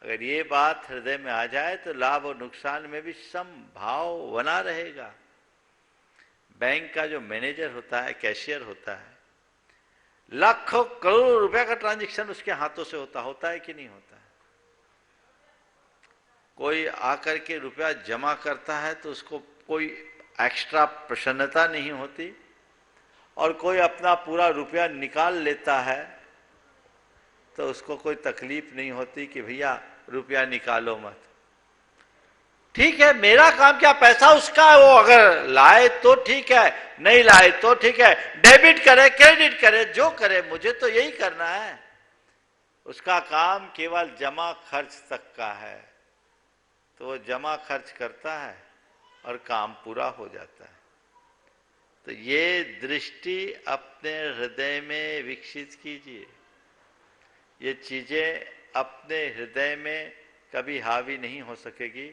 अगर ये बात हृदय में आ जाए तो लाभ और नुकसान में भी समभाव बना रहेगा। बैंक का जो मैनेजर होता है, कैशियर होता है, लाखों करोड़ रुपए का ट्रांजैक्शन उसके हाथों से होता है कि नहीं होता है? कोई आकर के रुपया जमा करता है तो उसको कोई एक्स्ट्रा प्रसन्नता नहीं होती, और कोई अपना पूरा रुपया निकाल लेता है तो उसको कोई तकलीफ नहीं होती कि भैया रुपया निकालो मत। ठीक है, मेरा काम क्या, पैसा उसका है, वो अगर लाए तो ठीक है, नहीं लाए तो ठीक है, डेबिट करे क्रेडिट करे जो करे, मुझे तो यही करना है। उसका काम केवल जमा खर्च तक का है, तो वो जमा खर्च करता है और काम पूरा हो जाता है। तो ये दृष्टि अपने हृदय में विकसित कीजिए। ये चीजें अपने हृदय में कभी हावी नहीं हो सकेगी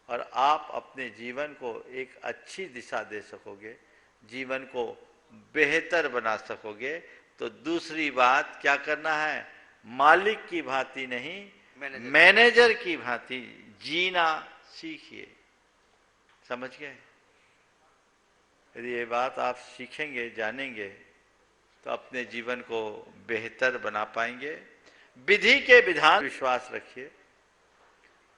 और आप अपने जीवन को एक अच्छी दिशा दे सकोगे, जीवन को बेहतर बना सकोगे। तो दूसरी बात क्या करना है, मालिक की भांति नहीं, मैनेजर की भांति जीना सीखिए। समझ गए? यदि ये बात आप सीखेंगे, जानेंगे, तो अपने जीवन को बेहतर बना पाएंगे। विधि के विधान विश्वास रखिए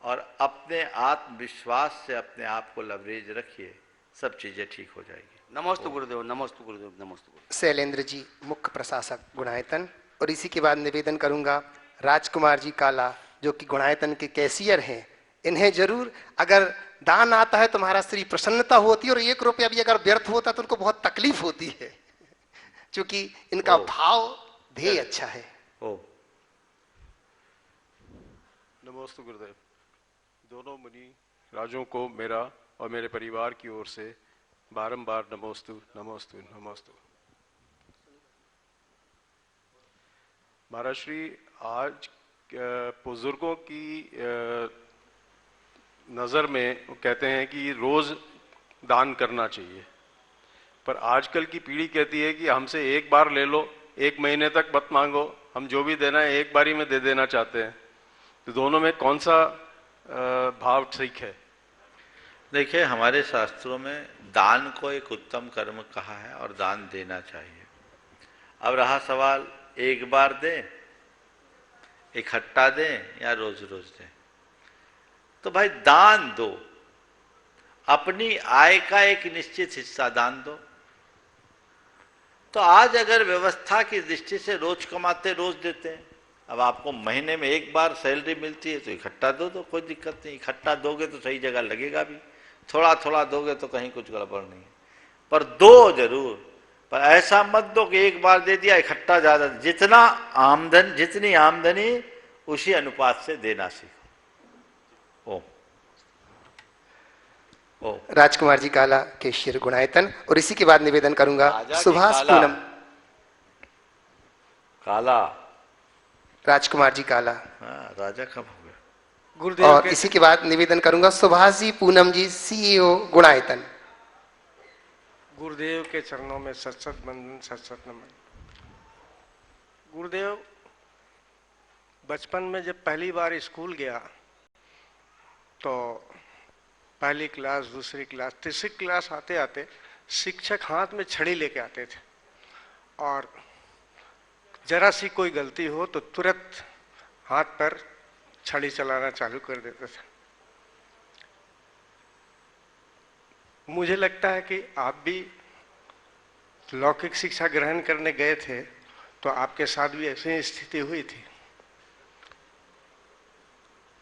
और अपने आत्मविश्वास से अपने आप को लवरेज रखिए, सब चीजें ठीक हो जाएगी। नमोस्तु गुरुदेव, नमोस्तु गुरुदेव, नमोस्तु गुरुदेव। शैलेंद्र जी, मुख्य प्रशासक गुणायतन, और इसी के बाद निवेदन करूंगा राजकुमार जी काला, जो कि गुणायतन के कैशियर हैं। इन्हें जरूर अगर दान आता है तो महाराज श्री प्रसन्नता होती है, और 1 रुपया भी अगर व्यर्थ होता तो उनको बहुत तकलीफ होती है, क्योंकि इनका भाव ध्येय अच्छा है। नमोस्तु गुरुदेव। दोनों मुनि राजों को मेरा और मेरे परिवार की ओर से बारंबार नमोस्तु नमोस्तु नमोस्तु। महाराज श्री, आज बुजुर्गों की नज़र में कहते हैं कि रोज़ दान करना चाहिए, पर आजकल की पीढ़ी कहती है कि हमसे एक बार ले लो, 1 महीने तक मत मांगो, हम जो भी देना है एक बारी में दे देना चाहते हैं। तो दोनों में कौन सा भाव ठीक है? देखिए, हमारे शास्त्रों में दान को एक उत्तम कर्म कहा है और दान देना चाहिए। अब रहा सवाल, एक बार दें, इकट्ठा दें या रोज रोज दें। तो भाई दान दो, अपनी आय का एक निश्चित हिस्सा दान दो। तो आज अगर व्यवस्था की दृष्टि से रोज कमाते रोज देते हैं, अब आपको महीने में एक बार सैलरी मिलती है तो इकट्ठा दो, तो कोई दिक्कत नहीं। इकट्ठा दोगे तो सही जगह लगेगा भी, थोड़ा थोड़ा दोगे तो कहीं कुछ गड़बड़ नहीं है, पर दो जरूर। पर ऐसा मत दो कि एक बार दे दिया इकट्ठा ज्यादा। जितना आमदन, जितनी आमदनी उसी अनुपात से देना सीखो। ओ राजकुमार जी काला, कैशियर गुणायतन, और इसी के बाद निवेदन करूंगा सुभाष पूनम काला। राजकुमार जी काला, हाँ, राजा कब हो गए? गुरुदेव और इसी के बाद निवेदन करूंगा सुभाष जी पूनम जी, सीईओ गुणायतन। गुरुदेव के चरणों में सत बंदन, सत नमन। गुरुदेव, बचपन में जब पहली बार स्कूल गया तो पहली क्लास, दूसरी क्लास, तीसरी क्लास आते आते शिक्षक हाथ में छड़ी लेके आते थे और जरा सी कोई गलती हो तो तुरंत हाथ पर छड़ी चलाना चालू कर देता था। मुझे लगता है कि आप भी लौकिक शिक्षा ग्रहण करने गए थे तो आपके साथ भी ऐसी स्थिति हुई थी।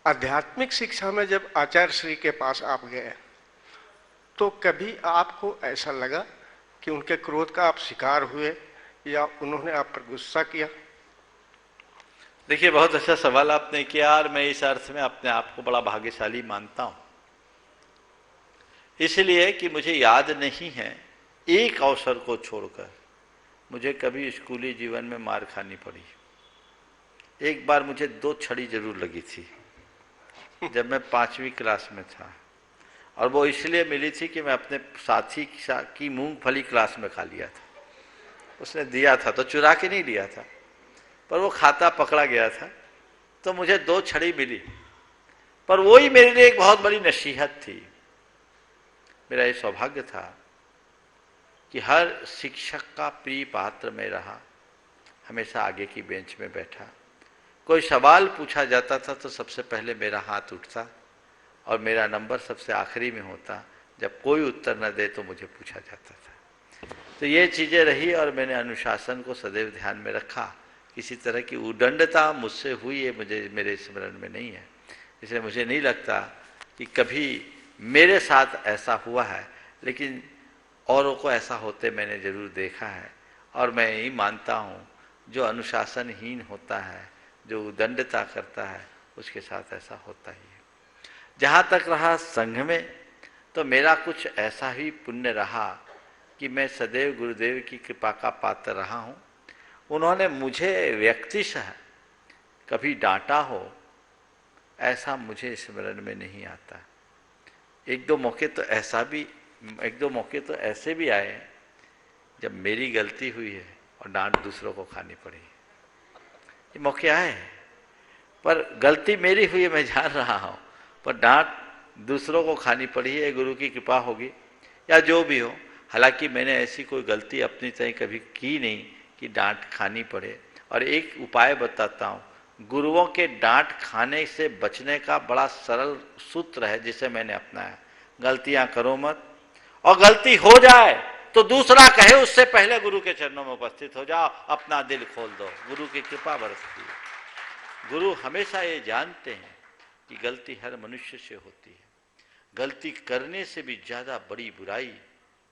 आध्यात्मिक शिक्षा में जब आचार्य श्री के पास आप गए तो कभी आपको ऐसा लगा कि उनके क्रोध का आप शिकार हुए या उन्होंने आप पर गुस्सा किया? देखिए, बहुत अच्छा सवाल आपने किया और मैं इस अर्थ में अपने आप को बड़ा भाग्यशाली मानता हूं, इसलिए कि मुझे याद नहीं है एक अवसर को छोड़कर मुझे कभी स्कूली जीवन में मार खानी पड़ी। एक बार मुझे 2 छड़ी जरूर लगी थी जब मैं 5वीं क्लास में था, और वो इसलिए मिली थी कि मैं अपने साथी की मूंगफली क्लास में खा लिया था। उसने दिया था तो चुरा के नहीं लिया था, पर वो खाता पकड़ा गया था तो मुझे 2 छड़ी मिली, पर वही मेरे लिए एक बहुत बड़ी नसीहत थी। मेरा ये सौभाग्य था कि हर शिक्षक का प्रिय पात्र में रहा, हमेशा आगे की बेंच में बैठा। कोई सवाल पूछा जाता था तो सबसे पहले मेरा हाथ उठता और मेरा नंबर सबसे आखिरी में होता। जब कोई उत्तर न दे तो मुझे पूछा जाता था। तो ये चीज़ें रही और मैंने अनुशासन को सदैव ध्यान में रखा। किसी तरह की उदंडता मुझसे हुई है मुझे मेरे स्मरण में नहीं है, इसलिए मुझे नहीं लगता कि कभी मेरे साथ ऐसा हुआ है, लेकिन औरों को ऐसा होते मैंने जरूर देखा है। और मैं यही मानता हूँ जो अनुशासनहीन होता है, जो उदंडता करता है, उसके साथ ऐसा होता ही है। जहाँ तक रहा संघ में, तो मेरा कुछ ऐसा ही पुण्य रहा कि मैं सदैव गुरुदेव की कृपा का पात्र रहा हूँ। उन्होंने मुझे व्यक्तिशः कभी डांटा हो ऐसा मुझे स्मरण में नहीं आता। एक दो मौके तो ऐसे भी आए जब मेरी गलती हुई है और डांट दूसरों को खानी पड़ी। ये मौके आए हैं, पर गलती मेरी हुई है मैं जान रहा हूँ, पर डांट दूसरों को खानी पड़ी है। गुरु की कृपा होगी या जो भी हो। हालांकि मैंने ऐसी कोई गलती अपनी तरह कभी की नहीं कि डांट खानी पड़े। और एक उपाय बताता हूँ, गुरुओं के डांट खाने से बचने का बड़ा सरल सूत्र है जिसे मैंने अपनाया। गलतियां करो मत, और गलती हो जाए तो दूसरा कहे उससे पहले गुरु के चरणों में उपस्थित हो जाओ, अपना दिल खोल दो, गुरु की कृपा बरसती है। गुरु हमेशा ये जानते हैं कि गलती हर मनुष्य से होती है। गलती करने से भी ज्यादा बड़ी बुराई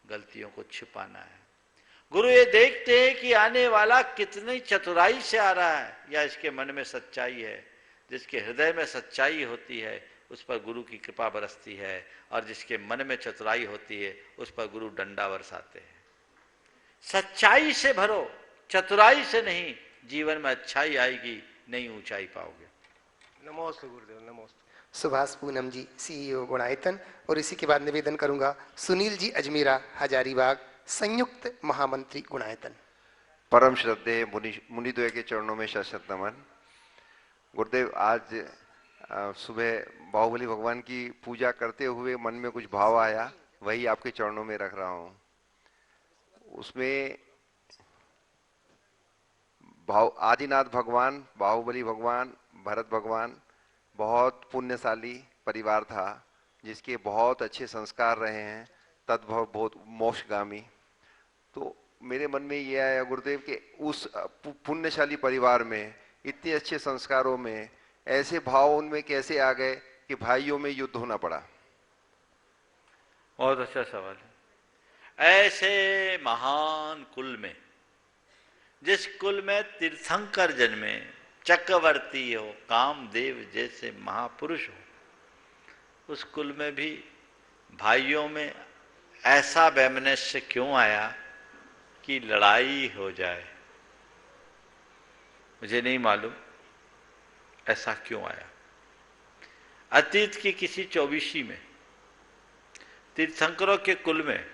गलतियों को छिपाना है। गुरु ये देखते हैं कि आने वाला कितनी चतुराई से आ रहा है या इसके मन में सच्चाई है। जिसके हृदय में सच्चाई होती है उस पर गुरु की कृपा बरसती है, और जिसके मन में चतुराई होती है उस पर गुरु डंडा बरसाते हैं। सच्चाई से भरो, चतुराई से नहीं। जीवन में अच्छाई आएगी, नई ऊंचाई पाओगे। नमोस्तु गुरुदेव, नमोस्तु। सुभाष पूनम जी, सीईओ गुणायतन, और इसी के बाद निवेदन करूंगा सुनील जी अजमेरा हजारीबाग, संयुक्त महामंत्री गुणायतन। परम श्रद्धेय मुनिद्वय के चरणों में शत नमन। गुरुदेव, आज सुबह बाहुबली भगवान की पूजा करते हुए मन में कुछ भाव आया, वही आपके चरणों में रख रहा हूँ। उसमें आदिनाथ भगवान, बाहुबली भगवान, भरत भगवान बहुत पुण्यशाली परिवार था जिसके बहुत अच्छे संस्कार रहे हैं, तद्भव बहुत मोक्षगामी। तो मेरे मन में ये आया गुरुदेव कि उस पुण्यशाली परिवार में इतने अच्छे संस्कारों में ऐसे भाव उनमें कैसे आ गए कि भाइयों में युद्ध होना पड़ा? बहुत अच्छा सवाल है। ऐसे महान कुल में, जिस कुल में तीर्थंकर जन्मे, चक्रवर्ती हो, कामदेव जैसे महापुरुष हो, उस कुल में भी भाइयों में ऐसा वैमनस्य क्यों आया कि लड़ाई हो जाए? मुझे नहीं मालूम ऐसा क्यों आया। अतीत की किसी चौबीसी में तीर्थंकरों के कुल में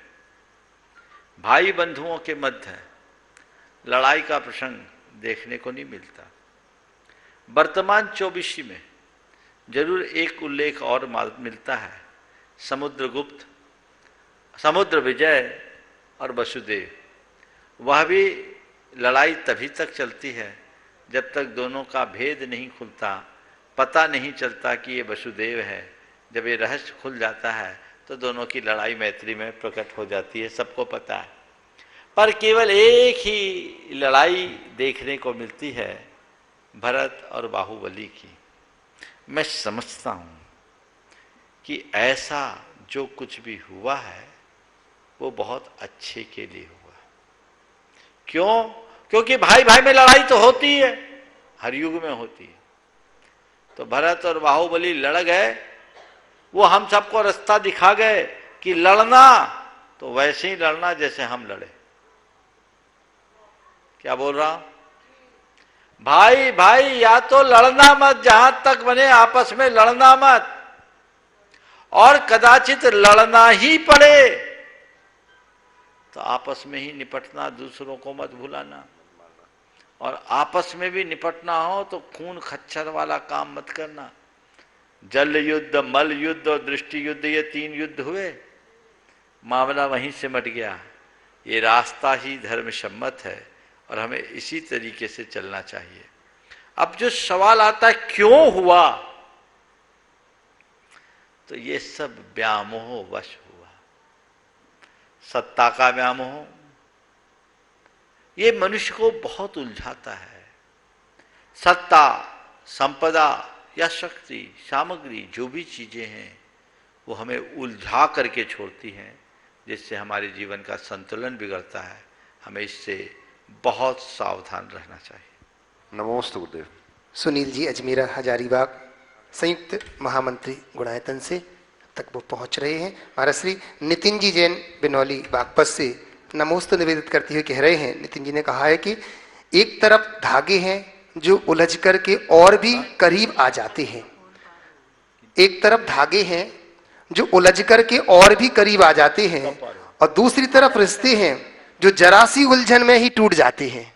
भाई बंधुओं के मध्य लड़ाई का प्रसंग देखने को नहीं मिलता। वर्तमान चौबीसी में जरूर एक उल्लेख और मिलता है, समुद्रगुप्त, समुद्र विजय और वसुदेव। वह भी लड़ाई तभी तक चलती है जब तक दोनों का भेद नहीं खुलता, पता नहीं चलता कि ये वसुदेव है। जब ये रहस्य खुल जाता है तो दोनों की लड़ाई मैत्री में प्रकट हो जाती है, सबको पता है। पर केवल एक ही लड़ाई देखने को मिलती है, भरत और बाहुबली की। मैं समझता हूँ कि ऐसा जो कुछ भी हुआ है वो बहुत अच्छे के लिए हुआ। क्यों? क्योंकि भाई भाई में लड़ाई तो होती है, हर युग में होती है। तो भरत और बाहुबली लड़ गए, वो हम सबको रास्ता दिखा गए कि लड़ना तो वैसे ही लड़ना जैसे हम लड़े। क्या बोल रहा हूं? भाई भाई या तो लड़ना मत, जहां तक बने आपस में लड़ना मत, और कदाचित लड़ना ही पड़े तो आपस में ही निपटना, दूसरों को मत भुलाना। और आपस में भी निपटना हो तो खून खच्चर वाला काम मत करना। जल युद्ध, मल युद्ध और दृष्टि युद्ध, ये 3 युद्ध हुए, मामला वहीं से मट गया। ये रास्ता ही धर्म सम्मत है और हमें इसी तरीके से चलना चाहिए। अब जो सवाल आता है क्यों हुआ, तो ये सब व्यामोह वश हुआ। सत्ता का व्यामोह ये मनुष्य को बहुत उलझाता है। सत्ता, संपदा या शक्ति, सामग्री, जो भी चीजें हैं वो हमें उलझा करके छोड़ती हैं, जिससे हमारे जीवन का संतुलन बिगड़ता है। हमें इससे बहुत सावधान रहना चाहिए। नमोस्तु गुरुदेव। सुनील जी अजमेरा हजारीबाग संयुक्त महामंत्री गुणायतन से तक वो पहुंच रहे हैं। महाराज श्री नितिन जी जैन बिनौली बागपत से नमोस्तु निवेदित करते हुए कह रहे हैं। नितिन जी ने कहा है कि एक तरफ धागे हैं जो उलझ करके और भी करीब आ जाते हैं, एक तरफ धागे हैं जो उलझ करके और भी करीब आ जाते हैं, और दूसरी तरफ रिश्ते हैं जो जरा सी उलझन में ही टूट जाते हैं।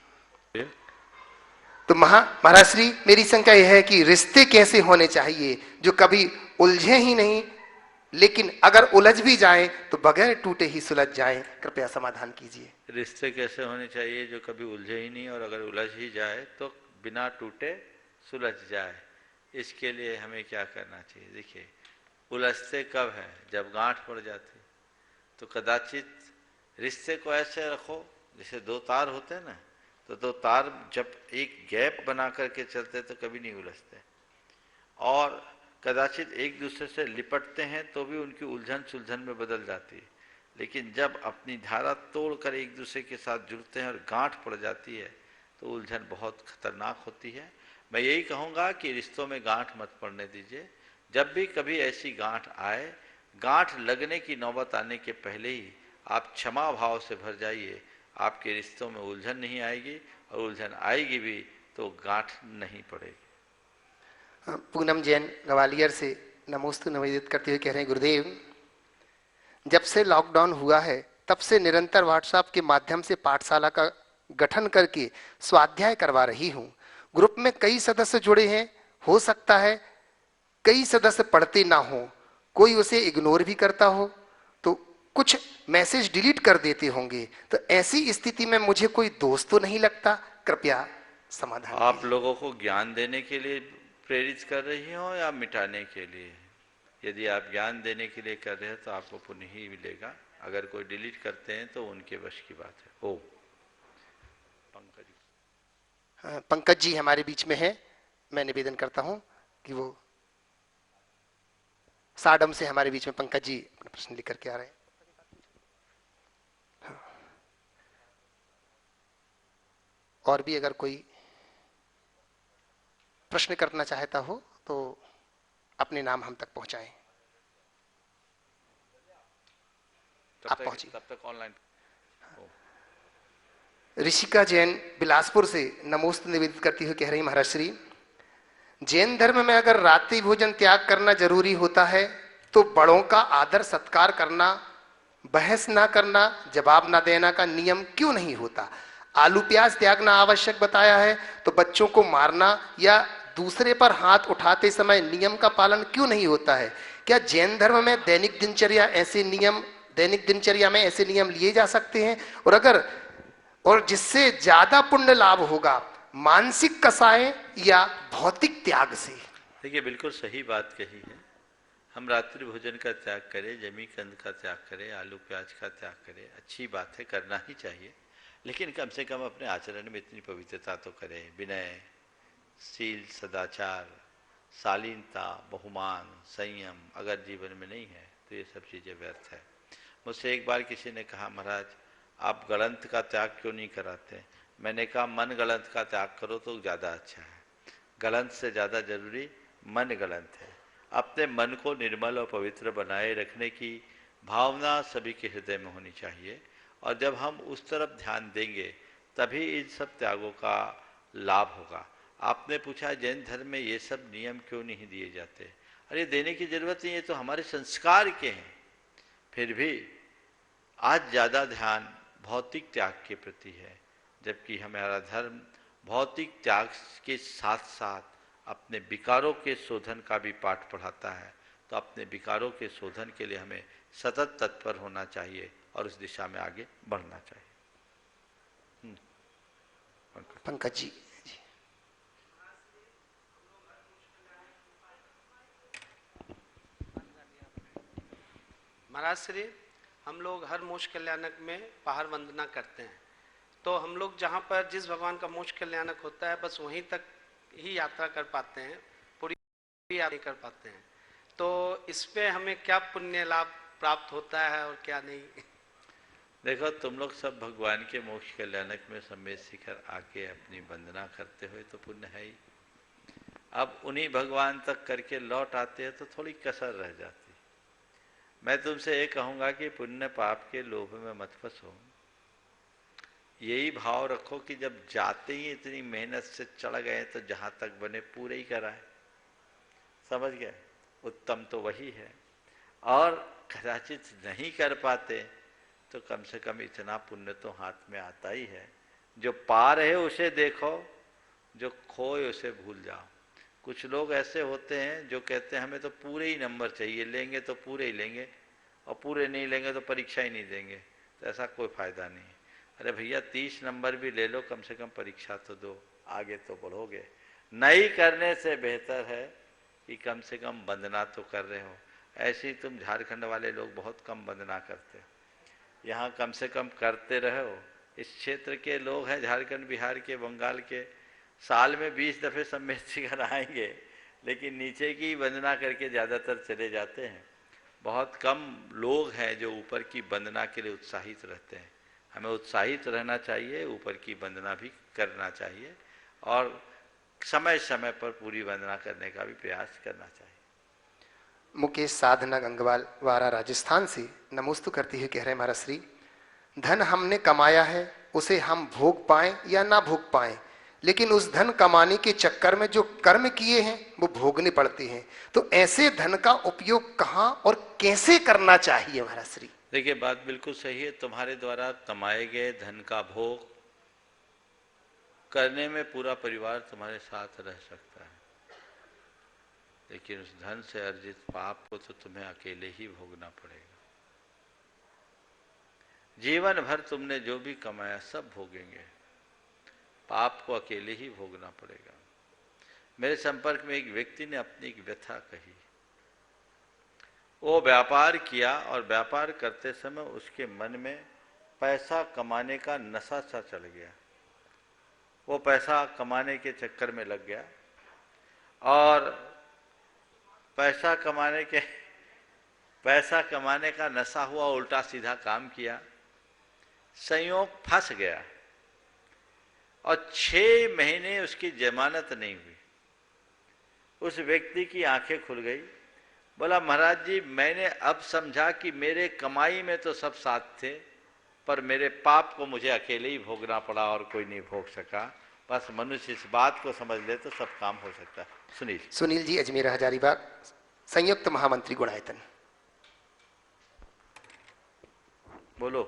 तो महाराज श्री मेरी शंका यह है कि रिश्ते कैसे होने चाहिए जो कभी उलझे ही नहीं, लेकिन अगर उलझ भी जाएं तो बगैर टूटे ही सुलझ जाएं। कृपया समाधान कीजिए। रिश्ते कैसे होने चाहिए जो कभी उलझे ही नहीं, और अगर उलझ ही जाए तो बिना टूटे सुलझ जाए। इसके लिए हमें क्या करना चाहिए? देखिए, उलझते कब है? जब गांठ पड़ जाती। तो कदाचित रिश्ते को ऐसे रखो जैसे 2 तार होते हैं ना, तो 2 तार जब एक गैप बना करके चलते तो कभी नहीं उलझते, और कदाचित एक दूसरे से लिपटते हैं तो भी उनकी उलझन सुलझन में बदल जाती है। लेकिन जब अपनी धारा तोड़कर एक दूसरे के साथ जुड़ते हैं और गांठ पड़ जाती है तो उलझन बहुत खतरनाक होती है। मैं यही कहूँगा कि रिश्तों में गांठ मत पड़ने दीजिए। जब भी कभी ऐसी गांठ आए, गांठ लगने की नौबत आने के पहले ही आप क्षमा भाव से भर जाइए। आपके रिश्तों में उलझन नहीं आएगी, और उलझन आएगी भी तो गांठ नहीं पड़ेगी। पूनम जैन ग्वालियर से नमोस्तु निवेदित करते हुए कह रहे हैं, गुरुदेव जब से लॉकडाउन हुआ है तब से निरंतर व्हाट्सएप के माध्यम से पाठशाला का गठन करके स्वाध्याय करवा रही हूँ। ग्रुप में कई सदस्य जुड़े हैं, हो सकता है कई सदस्य पढ़ते ना हो, कोई उसे इग्नोर भी करता हो, तो कुछ मैसेज डिलीट कर देते होंगे। तो ऐसी स्थिति में मुझे कोई दोस्त तो नहीं लगता। कृपया समाधान। आप लोगों को ज्ञान देने के लिए प्रेरित कर रही हो या मिटाने के लिए? यदि आप ज्ञान देने के लिए कर रहे हो तो आपको पुण्य ही मिलेगा। अगर कोई डिलीट करते हैं तो उनके वश की बात है। ओ पंकज जी हमारे बीच में है। मैं निवेदन करता हूं कि वो साडम से हमारे बीच में पंकज जी अपना प्रश्न लिख करके आ रहे हैं। और भी अगर कोई प्रश्न करना चाहता हो तो अपने नाम हम तक पहुंचाएं। आप पहुंचिए। तब तक ऑनलाइन। ऋषिका जैन बिलासपुर से नमोस्तु निवेदित करती हुई कह रही, महाराज श्री जैन धर्म में अगर रात्रि भोजन त्याग करना जरूरी होता है तो बड़ों का आदर सत्कार करना, बहस ना करना, जवाब ना देना का नियम क्यों नहीं होता? आलू प्याज त्यागना आवश्यक बताया है तो बच्चों को मारना या दूसरे पर हाथ उठाते समय नियम का पालन क्यों नहीं होता है? क्या जैन धर्म में दैनिक दिनचर्या में ऐसे नियम लिए जा सकते हैं? और अगर और जिससे ज्यादा पुण्य लाभ होगा, मानसिक कसाय या भौतिक त्याग से? देखिए, बिल्कुल सही बात कही है। हम रात्रि भोजन का त्याग करें, जमी कंद का त्याग करें, आलू प्याज का त्याग करें, अच्छी बात है, करना ही चाहिए। लेकिन कम से कम अपने आचरण में इतनी पवित्रता तो करें। विनय, शील, सदाचार, शालीनता, बहुमान, संयम अगर जीवन में नहीं है तो ये सब चीज़ें व्यर्थ है। मुझसे एक बार किसी ने कहा, महाराज आप गलंत का त्याग क्यों नहीं कराते? मैंने कहा, मन गलंत का त्याग करो तो ज़्यादा अच्छा है। गलंत से ज़्यादा जरूरी मन गलंत है। अपने मन को निर्मल और पवित्र बनाए रखने की भावना सभी के हृदय में होनी चाहिए, और जब हम उस तरफ ध्यान देंगे तभी इन सब त्यागों का लाभ होगा। आपने पूछा जैन धर्म में ये सब नियम क्यों नहीं दिए जाते? अरे देने की जरूरत नहीं है, तो हमारे संस्कार के हैं। फिर भी आज ज़्यादा ध्यान भौतिक त्याग के प्रति है, जबकि हमारा धर्म भौतिक त्याग के साथ साथ अपने विकारों के शोधन का भी पाठ पढ़ाता है। तो अपने विकारों के शोधन के लिए हमें सतत तत्पर होना चाहिए और उस दिशा में आगे बढ़ना चाहिए। पंकज जी। महाराज श्री, हम लोग हर मोक्ष कल्याणक में पहाड़ वंदना करते हैं, तो हम लोग जहाँ पर जिस भगवान का मोक्ष कल्याणक होता है बस वहीं तक ही यात्रा कर पाते हैं, पूरी यात्रा नहीं कर पाते हैं। तो इस पे हमें क्या पुण्य लाभ प्राप्त होता है और क्या नहीं? देखो, तुम लोग सब भगवान के मोक्ष कल्याणक में सम्मेत शिखर आके अपनी वंदना करते हो तो पुण्य है ही। अब उन्हीं भगवान तक करके लौट आते हैं तो थोड़ी कसर रह जाती। मैं तुमसे ये कहूँगा कि पुण्य पाप के लोभ में मत फंसो। यही भाव रखो कि जब जाते ही इतनी मेहनत से चढ़ गए तो जहाँ तक बने पूरे ही कराए। समझ गए? उत्तम तो वही है। और कदाचित नहीं कर पाते तो कम से कम इतना पुण्य तो हाथ में आता ही है। जो पा रहे उसे देखो, जो खोए उसे भूल जाओ। कुछ लोग ऐसे होते हैं जो कहते हैं हमें तो पूरे ही नंबर चाहिए, लेंगे तो पूरे ही लेंगे और पूरे नहीं लेंगे तो परीक्षा ही नहीं देंगे। तो ऐसा कोई फायदा नहीं। अरे भैया 30 नंबर भी ले लो, कम से कम परीक्षा तो दो, आगे तो बढ़ोगे। नहीं करने से बेहतर है कि कम से कम वंदना तो कर रहे हो। ऐसे ही तुम झारखंड वाले लोग बहुत कम वंदना करते हो, यहाँ कम से कम करते रहो। इस क्षेत्र के लोग हैं, झारखंड, बिहार के, बंगाल के, साल में 20 दफे सम्मेत शिखर आएंगे, लेकिन नीचे की वंदना करके ज़्यादातर चले जाते हैं। बहुत कम लोग हैं जो ऊपर की वंदना के लिए उत्साहित रहते हैं। हमें उत्साहित रहना चाहिए, ऊपर की वंदना भी करना चाहिए और समय समय पर पूरी वंदना करने का भी प्रयास करना चाहिए। मुकेश साधना गंगवाल वारा राजस्थान से नमोस्तु करती है, कह रहे महाराज श्री, धन हमने कमाया है उसे हम भोग पाएं या ना भोग पाएं, लेकिन उस धन कमाने के चक्कर में जो कर्म किए हैं वो भोगने पड़ते हैं। तो ऐसे धन का उपयोग कहाँ और कैसे करना चाहिए महाराज श्री? देखिए, बात बिल्कुल सही है। तुम्हारे द्वारा कमाए गए धन का भोग करने में पूरा परिवार तुम्हारे साथ रह सकता है, लेकिन उस धन से अर्जित पाप को तो तुम्हें अकेले ही भोगना पड़ेगा। जीवन भर तुमने जो भी कमाया सब भोगेंगे, पाप को अकेले ही भोगना पड़ेगा। मेरे संपर्क में एक व्यक्ति ने अपनी एक व्यथा कही। वो व्यापार किया और व्यापार करते समय उसके मन में पैसा कमाने का नशा सा चढ़ गया। वो पैसा कमाने के चक्कर में लग गया और पैसा कमाने का नशा हुआ, उल्टा सीधा काम किया, संयोग फंस गया और 6 महीने उसकी जमानत नहीं हुई। उस व्यक्ति की आंखें खुल गई। बोला, महाराज जी, मैंने अब समझा कि मेरे कमाई में तो सब साथ थे, पर मेरे पाप को मुझे अकेले ही भोगना पड़ा और कोई नहीं भोग सका। बस मनुष्य इस बात को समझ ले तो सब काम हो सकता है। सुनील जी, अजमेर हजारीबाग, संयुक्त महामंत्री गुणायतन। बोलो।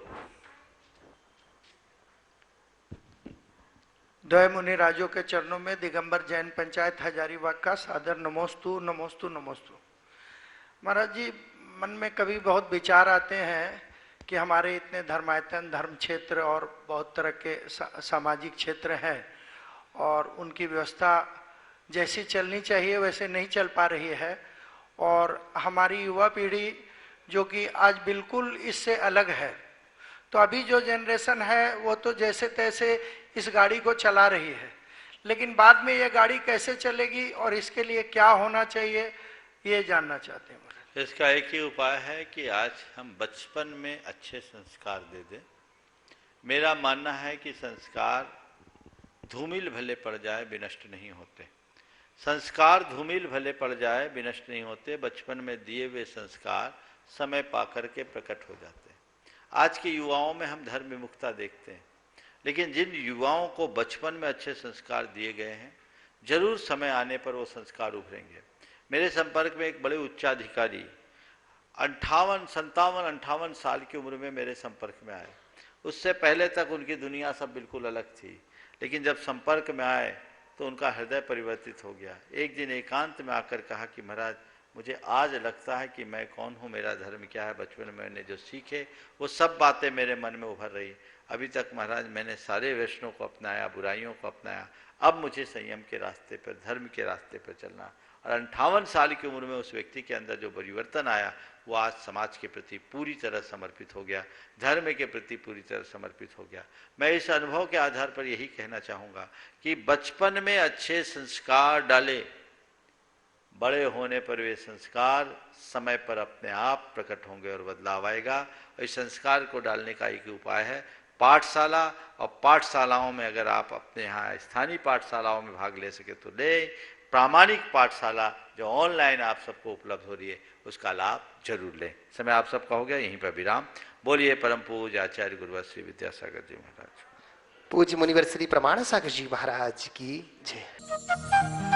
द्वय मुनि राजों के चरणों में दिगंबर जैन पंचायत हजारीबाग का सादर नमोस्तु नमोस्तु नमोस्तु। महाराज जी, मन में कभी बहुत विचार आते हैं कि हमारे इतने धर्मायतन, धर्म क्षेत्र और बहुत तरह के सामाजिक क्षेत्र हैं और उनकी व्यवस्था जैसी चलनी चाहिए वैसे नहीं चल पा रही है। और हमारी युवा पीढ़ी जो कि आज बिल्कुल इससे अलग है, तो अभी जो जनरेशन है वो तो जैसे तैसे इस गाड़ी को चला रही है, लेकिन बाद में ये गाड़ी कैसे चलेगी और इसके लिए क्या होना चाहिए ये जानना चाहते हैं। इसका एक ही उपाय है कि आज हम बचपन में अच्छे संस्कार दे दें। मेरा मानना है कि संस्कार धूमिल भले पड़ जाए विनष्ट नहीं होते। संस्कार धूमिल भले पड़ जाए विनष्ट नहीं होते। बचपन में दिए हुए संस्कार समय पाकर के प्रकट हो जाते हैं। आज के युवाओं में हम धर्म विमुखता देखते हैं, लेकिन जिन युवाओं को बचपन में अच्छे संस्कार दिए गए हैं, जरूर समय आने पर वो संस्कार उभरेंगे। मेरे संपर्क में एक बड़े उच्चाधिकारी 58 साल की उम्र में मेरे संपर्क में आए। उससे पहले तक उनकी दुनिया सब बिल्कुल अलग थी, लेकिन जब संपर्क में आए तो उनका हृदय परिवर्तित हो गया। एक दिन एकांत में आकर कहा कि महाराज, मुझे आज लगता है कि मैं कौन हूँ, मेरा धर्म क्या है। बचपन में मैंने जो सीखे वो सब बातें मेरे मन में उभर रही। अभी तक महाराज मैंने सारे वैष्णव को अपनाया, बुराइयों को अपनाया, अब मुझे संयम के रास्ते पर, धर्म के रास्ते पर चलना। और 58 साल की उम्र में उस व्यक्ति के अंदर जो परिवर्तन आया वो आज समाज के प्रति पूरी तरह समर्पित हो गया, धर्म के प्रति पूरी तरह समर्पित हो गया। मैं इस अनुभव के आधार पर यही कहना चाहूँगा कि बचपन में अच्छे संस्कार डाले, बड़े होने पर वे संस्कार समय पर अपने आप प्रकट होंगे और बदलाव आएगा। और इस संस्कार को डालने का एक उपाय है पाठशाला। और पाठशालाओं में अगर आप अपने यहाँ स्थानीय पाठशालाओं में भाग ले सके तो ले। प्रामाणिक पाठशाला जो ऑनलाइन आप सबको उपलब्ध हो रही है उसका लाभ जरूर लें। समय आप सबका हो गया, यहीं पर विराम। बोलिए परम पूज्य आचार्य गुरुवर श्री विद्यासागर जी महाराज। पूज्य मुनिवर श्री प्रमाण सागर जी महाराज की जय।